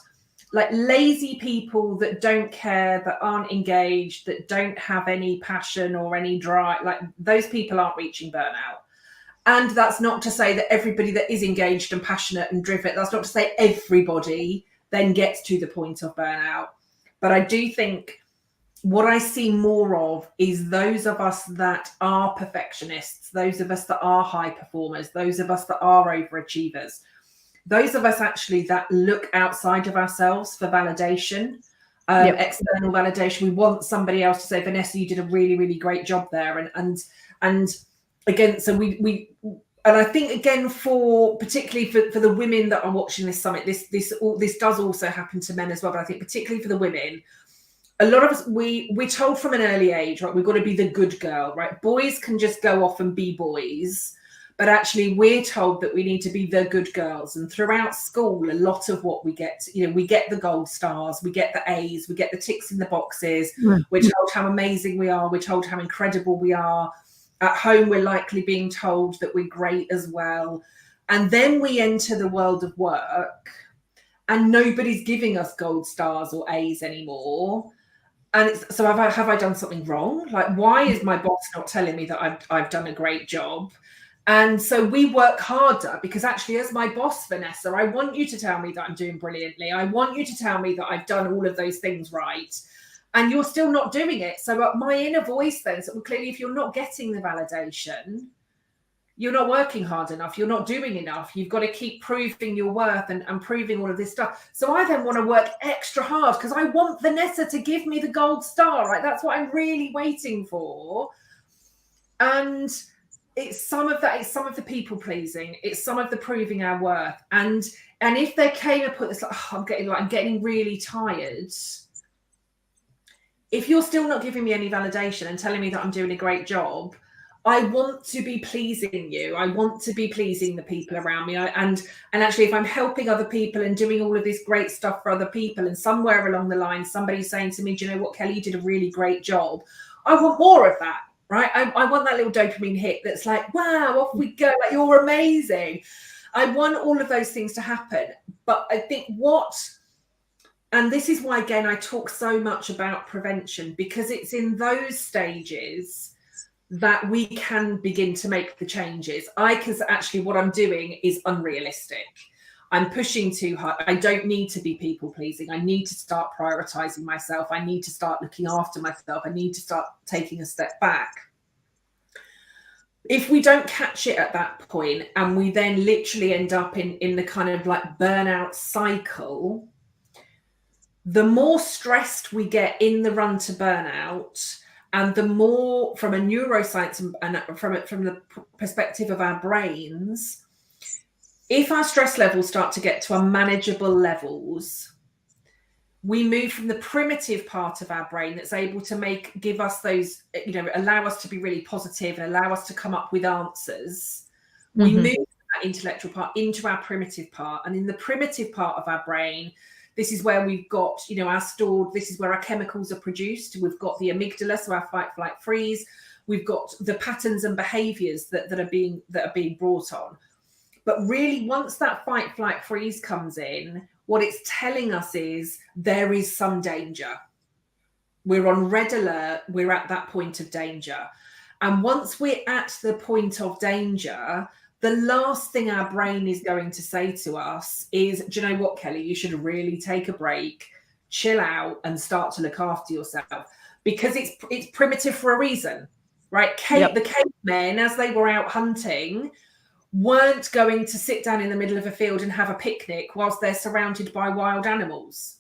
like lazy people that don't care, that aren't engaged, that don't have any passion or any drive, like those people aren't reaching burnout. And that's not to say that everybody that is engaged and passionate and driven, that's not to say everybody then gets to the point of burnout. But I do think what I see more of is those of us that are perfectionists, those of us that are high performers, those of us that are overachievers, those of us actually that look outside of ourselves for validation, external validation. We want somebody else to say, Vanessa, you did a really, really great job there. And again, so we and I think, again, particularly for the women that are watching this summit, this does also happen to men as well. But I think particularly for the women, a lot of us, we're told from an early age, right, we've got to be the good girl, right? Boys can just go off and be boys. But actually, we're told that we need to be the good girls. And throughout school, a lot of what we get, we get the gold stars, we get the A's, we get the ticks in the boxes. We're told how amazing we are. We're told how incredible we are. At home, we're likely being told that we're great as well. And then we enter the world of work, and nobody's giving us gold stars or A's anymore. And so have I done something wrong? Like, why is my boss not telling me that I've done a great job? And so we work harder, because actually, as my boss, Vanessa, I want you to tell me that I'm doing brilliantly. I want you to tell me that I've done all of those things right. And you're still not doing it. So my inner voice then, so clearly, if you're not getting the validation, you're not working hard enough. You're not doing enough. You've got to keep proving your worth and proving all of this stuff. So I then want to work extra hard because I want Vanessa to give me the gold star, right? That's what I'm really waiting for. And it's some of that. It's some of the people pleasing. It's some of the proving our worth. And if there came a point that's like, oh, I'm getting really tired. If you're still not giving me any validation and telling me that I'm doing a great job, I want to be pleasing you. I want to be pleasing the people around me. And actually, if I'm helping other people and doing all of this great stuff for other people, and somewhere along the line, somebody's saying to me, do you know what, Kelly, you did a really great job. I want more of that, right? I want that little dopamine hit that's like, wow, off we go. Like, you're amazing. I want all of those things to happen. But I think and this is why, again, I talk so much about prevention, because it's in those stages that we can begin to make the changes. Because actually what I'm doing is unrealistic. I'm pushing too hard. I don't need to be people pleasing. I need to start prioritizing myself. I need to start looking after myself. I need to start taking a step back. If we don't catch it at that point, and we then literally end up in the kind of like burnout cycle, the more stressed we get in the run to burnout, and the more, from a neuroscience and from the perspective of our brains, if our stress levels start to get to unmanageable levels, we move from the primitive part of our brain that's able to give us those, allow us to be really positive and allow us to come up with answers. We move from that intellectual part into our primitive part. And in the primitive part of our brain, this is where we've got, this is where our chemicals are produced. We've got the amygdala, so our fight, flight, freeze. We've got the patterns and behaviors that are being brought on. But really, once that fight, flight, freeze comes in, what it's telling us is there is some danger. We're on red alert. We're at that point of danger. And once we're at the point of danger, the last thing our brain is going to say to us is, do you know what, Kelly, you should really take a break, chill out, and start to look after yourself. Because it's primitive for a reason, right? The cavemen, as they were out hunting, weren't going to sit down in the middle of a field and have a picnic whilst they're surrounded by wild animals.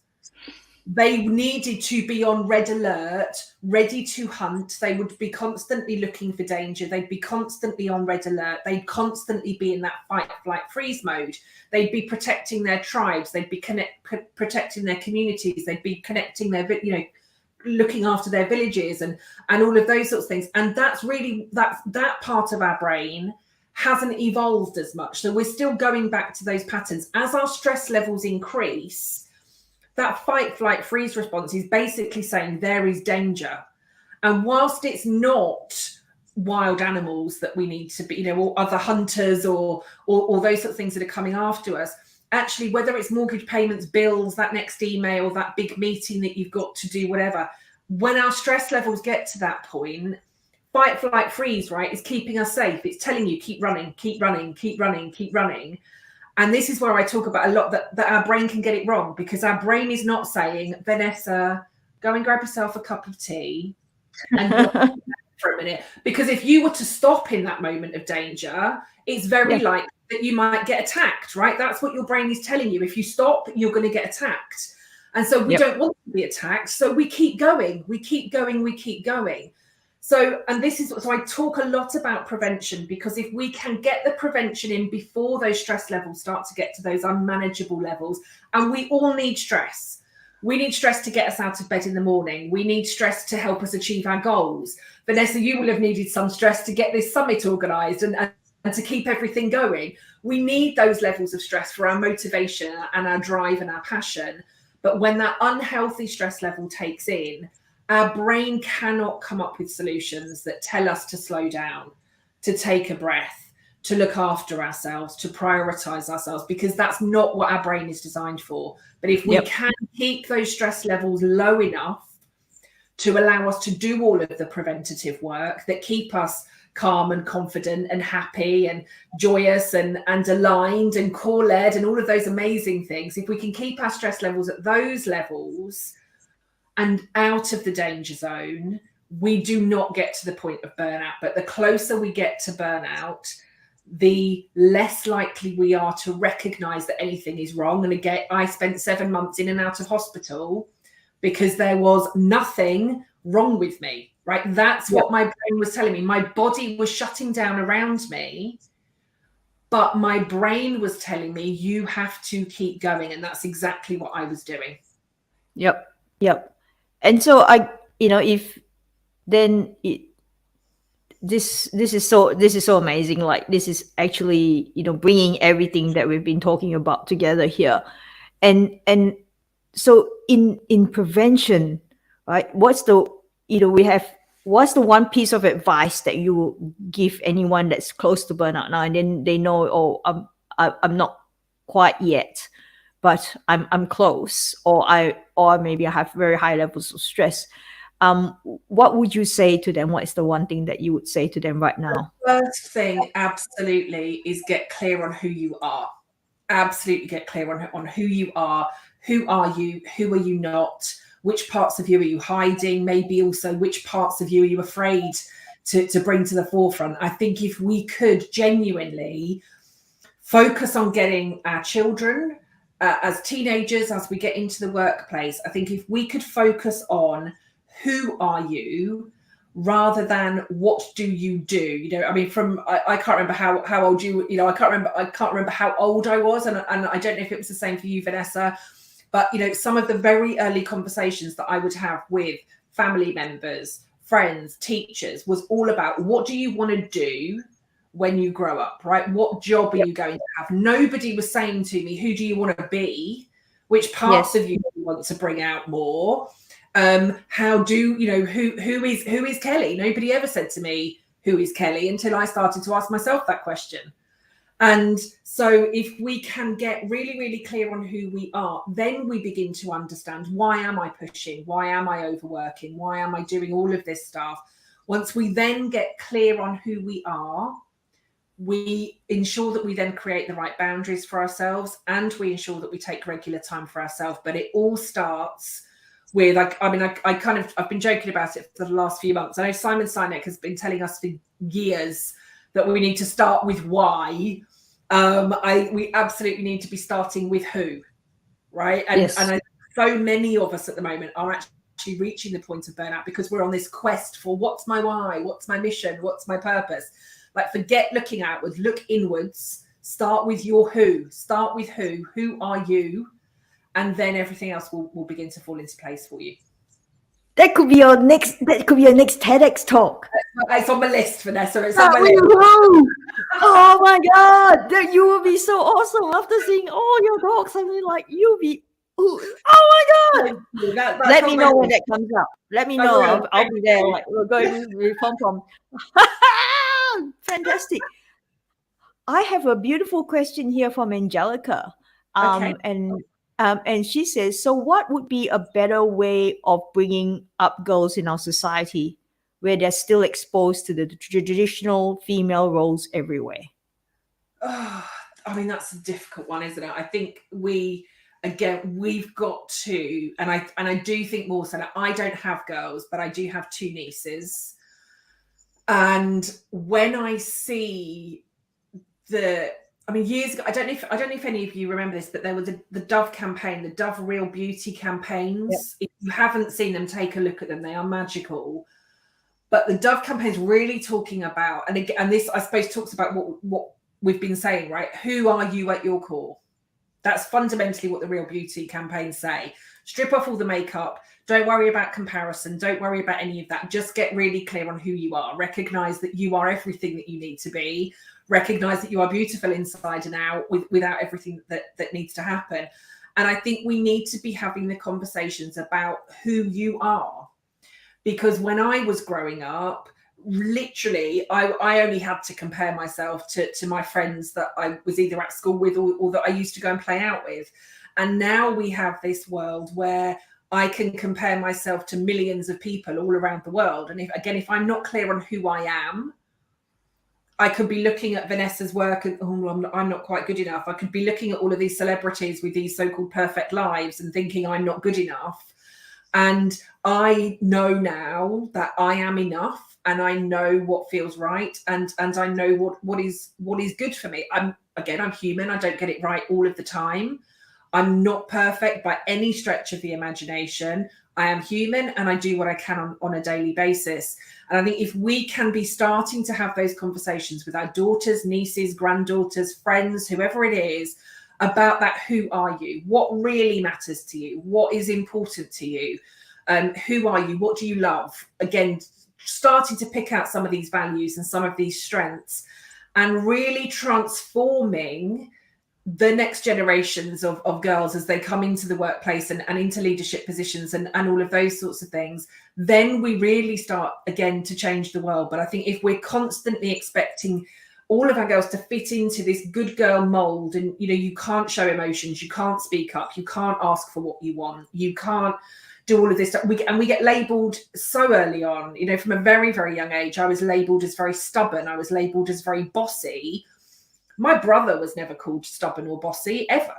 They needed to be on red alert, ready to hunt. They would be constantly looking for danger. They'd be constantly on red alert. They'd constantly be in that fight, flight, freeze mode. They'd be protecting their tribes. They'd be protecting their communities. They'd be connecting their, looking after their villages and all of those sorts of things. And that's really, that part of our brain hasn't evolved as much. So we're still going back to those patterns. As our stress levels increase, that fight, flight, freeze response is basically saying there is danger. And whilst it's not wild animals that we need to be, or other hunters or those sort of things that are coming after us, actually, whether it's mortgage payments, bills, that next email, that big meeting that you've got to do, whatever, when our stress levels get to that point, fight, flight, freeze, right, is keeping us safe. It's telling you, keep running, keep running, keep running, keep running. And this is where I talk about a lot that our brain can get it wrong, because our brain is not saying, Vanessa, go and grab yourself a cup of tea and for a minute. Because if you were to stop in that moment of danger, it's very likely that you might get attacked, right? That's what your brain is telling you. If you stop, you're going to get attacked. And so we don't want to be attacked. So we keep going, we keep going, we keep going. So I talk a lot about prevention, because if we can get the prevention in before those stress levels start to get to those unmanageable levels, and we all need stress. We need stress to get us out of bed in the morning. We need stress to help us achieve our goals. Vanessa, you will have needed some stress to get this summit organised and to keep everything going. We need those levels of stress for our motivation and our drive and our passion. But when that unhealthy stress level takes in, our brain cannot come up with solutions that tell us to slow down, to take a breath, to look after ourselves, to prioritize ourselves, because that's not what our brain is designed for. But if we can keep those stress levels low enough to allow us to do all of the preventative work that keep us calm and confident and happy and joyous and aligned and core led and all of those amazing things, if we can keep our stress levels at those levels and out of the danger zone, we do not get to the point of burnout. But the closer we get to burnout, the less likely we are to recognize that anything is wrong. And again, I spent 7 months in and out of hospital because there was nothing wrong with me, right? That's what my brain was telling me. My body was shutting down around me, but my brain was telling me, you have to keep going. And that's exactly what I was doing. Yep. And so if then this is so amazing. Like, this is actually, bringing everything that we've been talking about together here. And so in prevention, right, what's the one piece of advice that you will give anyone that's close to burnout now, and then they know, oh, I'm not quite yet, but I'm close, or maybe I have very high levels of stress. What would you say to them? What is the one thing that you would say to them right now? First thing, absolutely, is get clear on who you are. Absolutely get clear on who you are. Who are you? Who are you not? Which parts of you are you hiding? Maybe also which parts of you are you afraid to bring to the forefront? I think if we could genuinely focus on getting our children, as teenagers, as we get into the workplace, I think if we could focus on who are you rather than what do you do. I mean, I can't remember how old you, I can't remember how old I was, and I don't know if it was the same for you, Vanessa, but some of the very early conversations that I would have with family members, friends, teachers was all about, what do you want to do when you grow up, right? What job are you going to have? Nobody was saying to me, who do you want to be? Which parts of you do you want to bring out more? How do who is Kelly? Nobody ever said to me, who is Kelly, until I started to ask myself that question. And so if we can get really, really clear on who we are, then we begin to understand, why am I pushing? Why am I overworking? Why am I doing all of this stuff? Once we then get clear on who we are, we ensure that we then create the right boundaries for ourselves, and we ensure that we take regular time for ourselves. But it all starts with, I've been joking about it for the last few months. I know Simon Sinek has been telling us for years that we need to start with why. We absolutely need to be starting with who, right? And so many of us at the moment are actually reaching the point of burnout because we're on this quest for, what's my why? What's my mission? What's my purpose? Like, forget looking outwards, look inwards, start with your who. Start with who are you? And then everything else will begin to fall into place for you. That could be your next TEDx talk. It's on my list, Vanessa. It's on my list. Oh my God, you will be so awesome after seeing all your talks. I mean, like, you'll be, oh my God. Let me know when that comes out. Let me know. I'll be there. Like, we're going to from. Fantastic. I have a beautiful question here from Angelica. And she says, so what would be a better way of bringing up girls in our society where they're still exposed to the traditional female roles everywhere? Oh, I mean, that's a difficult one, isn't it? I think we've got to, and I do think more so that I don't have girls, but I do have two nieces. And when I see years ago, I don't know if any of you remember this, but there was the Dove campaign, the Dove Real Beauty campaigns. Yep. If you haven't seen them, take a look at them. They are magical. But the Dove campaign is really talking about, and this, I suppose, talks about what we've been saying, right? Who are you at your core? That's fundamentally what the Real Beauty campaigns say. Strip off all the makeup. Don't worry about comparison. Don't worry about any of that. Just get really clear on who you are. Recognize that you are everything that you need to be. Recognize that you are beautiful inside and out without everything that needs to happen. And I think we need to be having the conversations about who you are. Because when I was growing up, literally, I only had to compare myself to my friends that I was either at school with or that I used to go and play out with. And now we have this world where I can compare myself to millions of people all around the world. And if I'm not clear on who I am, I could be looking at Vanessa's work and, I'm not quite good enough. I could be looking at all of these celebrities with these so-called perfect lives and thinking I'm not good enough. And I know now that I am enough, and I know what feels right, and I know what is good for me. I'm human. I don't get it right all of the time. I'm not perfect by any stretch of the imagination. I am human, and I do what I can on a daily basis. And I think if we can be starting to have those conversations with our daughters, nieces, granddaughters, friends, whoever it is, about that, who are you? What really matters to you? What is important to you? Who are you? What do you love? Again, starting to pick out some of these values and some of these strengths and really transforming the next generations of girls as they come into the workplace and into leadership positions and all of those sorts of things, then we really start again to change the world. But I think if we're constantly expecting all of our girls to fit into this good girl mold, and you can't show emotions, you can't speak up, you can't ask for what you want, you can't do all of this stuff, we get labeled so early on. From a very, very young age, I was labeled as very stubborn, I was labeled as very bossy. My brother was never called stubborn or bossy, ever.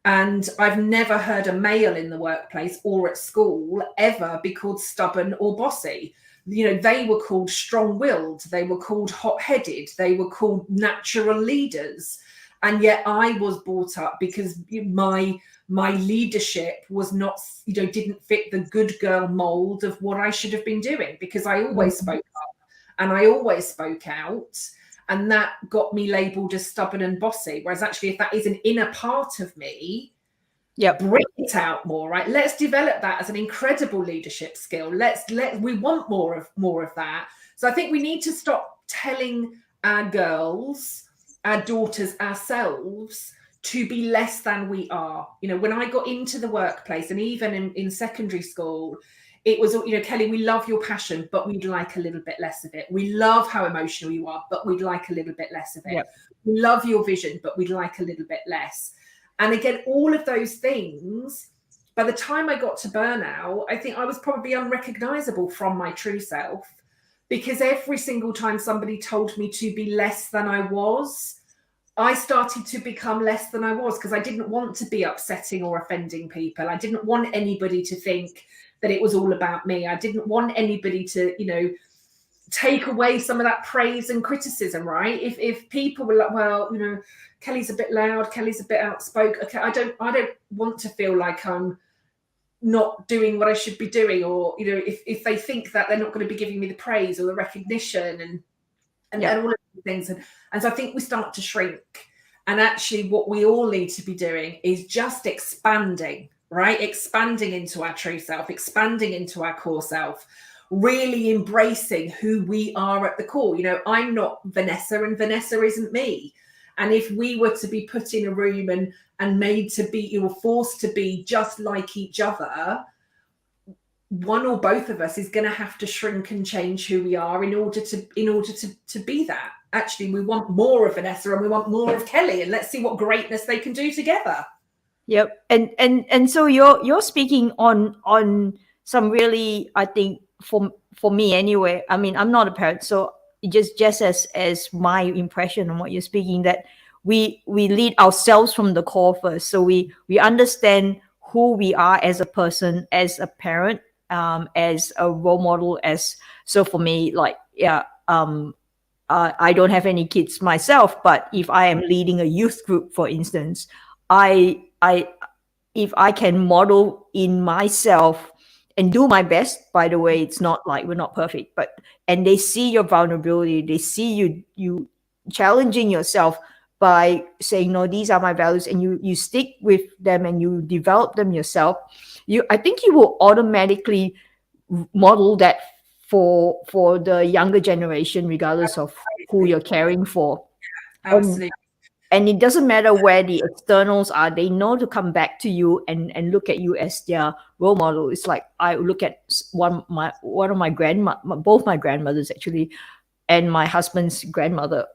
And I've never heard a male in the workplace or at school ever be called stubborn or bossy. They were called strong-willed, they were called hot-headed, they were called natural leaders. And yet I was brought up because my leadership was not, didn't fit the good girl mold of what I should have been doing, because I always spoke up and I always spoke out. And that got me labeled as stubborn and bossy. Whereas actually, if that is an inner part of me, bring it out more, right? Let's develop that as an incredible leadership skill. We want more of that. So I think we need to stop telling our girls, our daughters, ourselves to be less than we are. When I got into the workplace and even in secondary school, it was, Kelly, we love your passion, but we'd like a little bit less of it. We love how emotional you are, but we'd like a little bit less of it. Yep. We love your vision, but we'd like a little bit less. And again, all of those things, by the time I got to burnout, I think I was probably unrecognizable from my true self, because every single time somebody told me to be less than I was, I started to become less than I was, because I didn't want to be upsetting or offending people. I didn't want anybody to think that it was all about me. I didn't want anybody to, take away some of that praise and criticism, right? If people were like, well, Kelly's a bit loud, Kelly's a bit outspoken. Okay, I don't want to feel like I'm not doing what I should be doing, or if they think that, they're not going to be giving me the praise or the recognition and all of these things. And so I think we start to shrink. And actually, what we all need to be doing is just expanding. Right? Expanding into our true self, expanding into our core self, really embracing who we are at the core. I'm not Vanessa and Vanessa isn't me. And if we were to be put in a room and made to be, forced to be just like each other, one or both of us is going to have to shrink and change who we are in order to be that. Actually, we want more of Vanessa and we want more of Kelly, and let's see what greatness they can do together. Yep. And so you're speaking on some really, I think, for me anyway, I mean, I'm not a parent, so just as my impression on what you're speaking, that we lead ourselves from the core first. So we understand who we are as a person, as a parent, as a role model, so for me, like, I don't have any kids myself, but if I am leading a youth group, for instance, if I can model in myself and do my best, by the way, it's not like we're not perfect, and they see your vulnerability, they see you challenging yourself by saying, no, these are my values, and you stick with them and you develop them yourself, I think you will automatically model that for the younger generation, regardless of who you're caring for. Absolutely. And it doesn't matter where the externals are, they know to come back to you and look at you as their role model. It's like I look at both my grandmothers actually, and my husband's grandmother.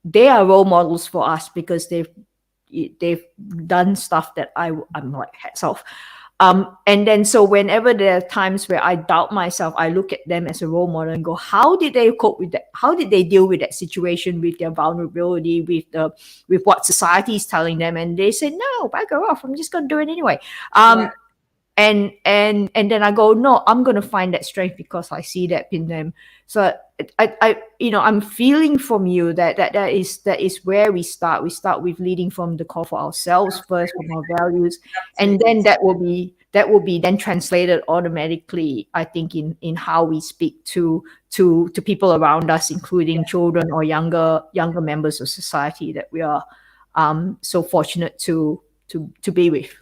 They are role models for us because they've done stuff that I'm like, hats off. And then so whenever there are times where I doubt myself, I look at them as a role model and go, how did they cope with that? How did they deal with that situation, with their vulnerability, with what society is telling them? And they say, no, bugger off, I'm just going to do it anyway. And then I go, no, I'm going to find that strength because I see that in them. So I'm feeling from you that is where we start. We start with leading from the core for ourselves first, from our values, and then that will be then translated automatically, I think, in how we speak to people around us, including children or younger members of society that we are so fortunate to be with.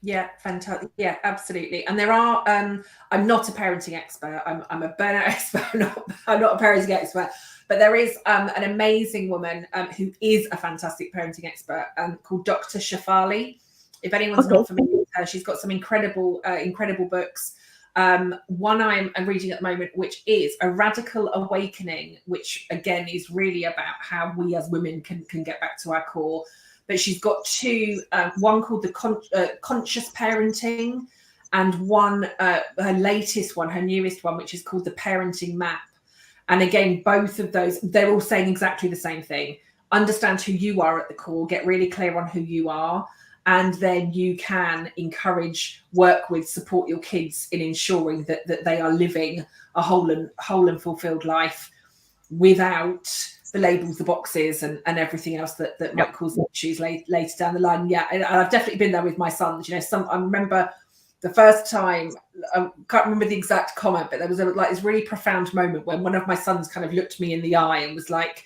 Yeah, fantastic. Yeah, absolutely. And there are, I'm not a parenting expert. I'm a burnout expert. I'm not a parenting expert, but there is an amazing woman who is a fantastic parenting expert called Dr. Shafali. If anyone's Okay. not familiar with her, she's got some incredible books. One I'm reading at the moment, which is A Radical Awakening, which again is really about how we as women can get back to our core. But she's got two, one called the Conscious Parenting, and one, her latest one, her newest one, which is called the Parenting Map. And again, both of those, they're all saying exactly the same thing. Understand who you are at the core, get really clear on who you are, and then you can encourage, work with, support your kids in ensuring that they are living a whole and fulfilled life without the labels, the boxes, and everything else that might cause issues later down the line. Yeah, and I've definitely been there with my sons. You know, I remember the first time, I can't remember the exact comment, but there was this really profound moment when one of my sons kind of looked me in the eye and was like,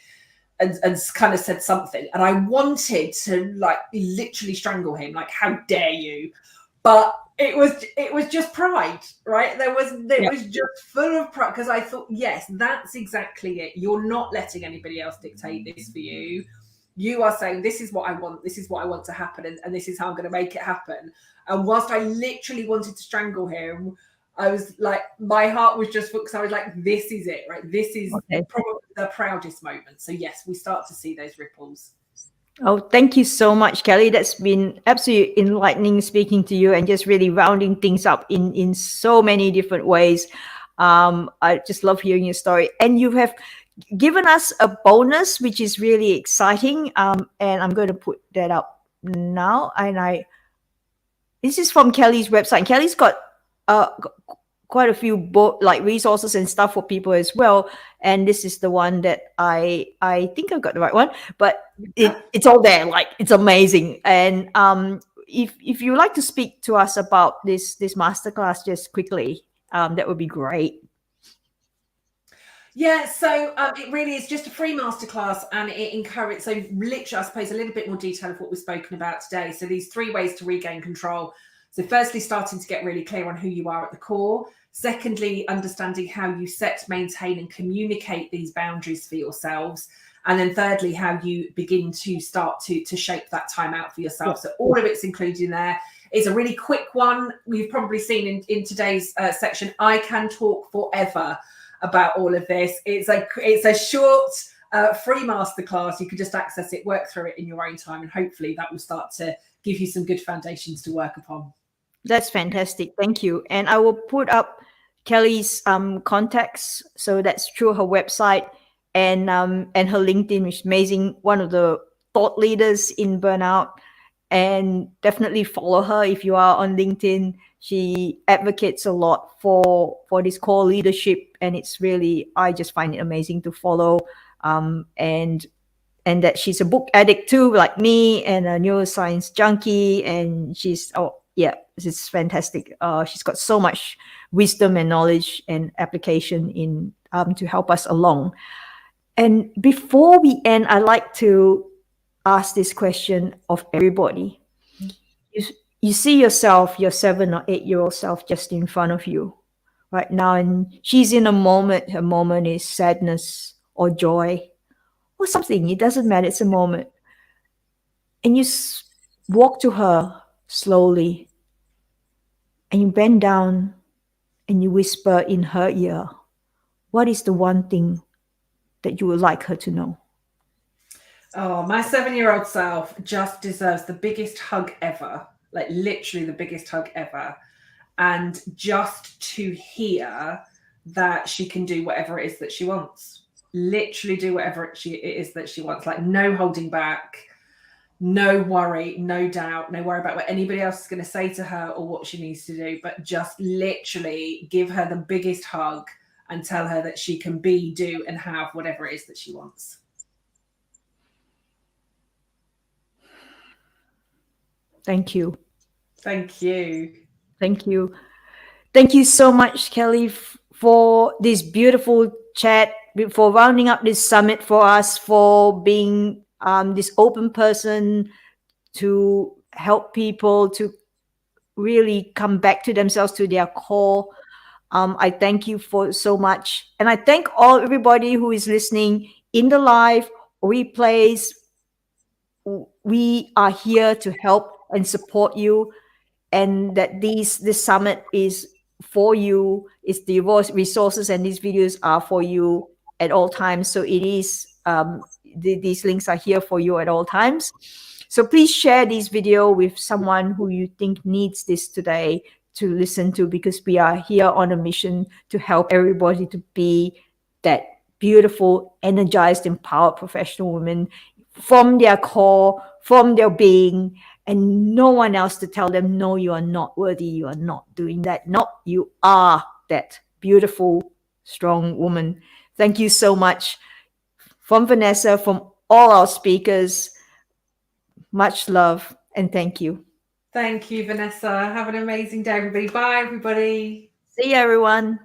and kind of said something, and I wanted to like literally strangle him, like, how dare you? But it was just pride, right? It was just full of pride, because I thought, yes, that's exactly it. You're not letting anybody else dictate this for you. You are saying, this is what I want, this is what I want to happen, and this is how I'm going to make it happen. And whilst I literally wanted to strangle him, I was like, my heart was just, because I was like, this is it, right? This is probably the proudest moment. So yes, we start to see those ripples. Oh, thank you so much, Kelly. That's been absolutely enlightening speaking to you, and just really rounding things up in so many different ways. I just love hearing your story, and you have given us a bonus, which is really exciting. And I'm going to put that up now. And this is from Kelly's website. Kelly's got quite a few resources and stuff for people as well. And this is the one that I think I've got the right one, but it's all there. Like, it's amazing. And if you like to speak to us about this masterclass just quickly, that would be great. Yeah, so it really is just a free masterclass, and it encourages, so literally, I suppose, a little bit more detail of what we've spoken about today. So these 3 ways to regain control. So firstly, starting to get really clear on who you are at the core. Secondly, understanding how you set, maintain, and communicate these boundaries for yourselves. And then thirdly, how you begin to start to shape that time out for yourself. So all of it's included in there. It's a really quick one. We've probably seen in today's section, I can talk forever about all of this. It's a short free masterclass. You can just access it, work through it in your own time, and hopefully that will start to give you some good foundations to work upon. That's fantastic. Thank you. And I will put up Kelly's contacts. So that's through her website and her LinkedIn, which is amazing. One of the thought leaders in burnout. And definitely follow her if you are on LinkedIn. She advocates a lot for this core leadership, and it's really, I just find it amazing to follow. And that she's a book addict too, like me, and a neuroscience junkie. And she's it's fantastic. She's got so much wisdom and knowledge and application in to help us along. And before we end, I like to ask this question of everybody. You see yourself, your 7 or 8-year-old self, just in front of you right now, and she's in a moment. Her moment is sadness or joy or something. It doesn't matter. It's a moment. And you walk to her slowly, and you bend down and you whisper in her ear, what is the one thing that you would like her to know? Oh, my 7-year-old self just deserves the biggest hug ever, like literally the biggest hug ever. And just to hear that she can do whatever it is that she wants, literally do whatever it is that she wants, like no holding back, no worry, no doubt, no worry about what anybody else is going to say to her or what she needs to do, but just literally give her the biggest hug and tell her that she can be, do, and have whatever it is that she wants. Thank you. Thank you. Thank you. Thank you so much, Kelly, for this beautiful chat, for rounding up this summit for us, for being this open person to help people to really come back to themselves, to their core. I thank you for so much. And I thank everybody who is listening in the live replays. We are here to help and support you, and that this summit is for you. It's the resources, and these videos are for you at all times. So it is these links are here for you at all times. So please share this video with someone who you think needs this today to listen to, because we are here on a mission to help everybody to be that beautiful, energized, empowered professional women from their core, from their being, and no one else to tell them, no, you are not worthy, you are not doing that. No, you are that beautiful, strong woman. Thank you so much. From Vanessa, from all our speakers, much love and thank you. Thank you, Vanessa. Have an amazing day, everybody. Bye, everybody. See you, everyone.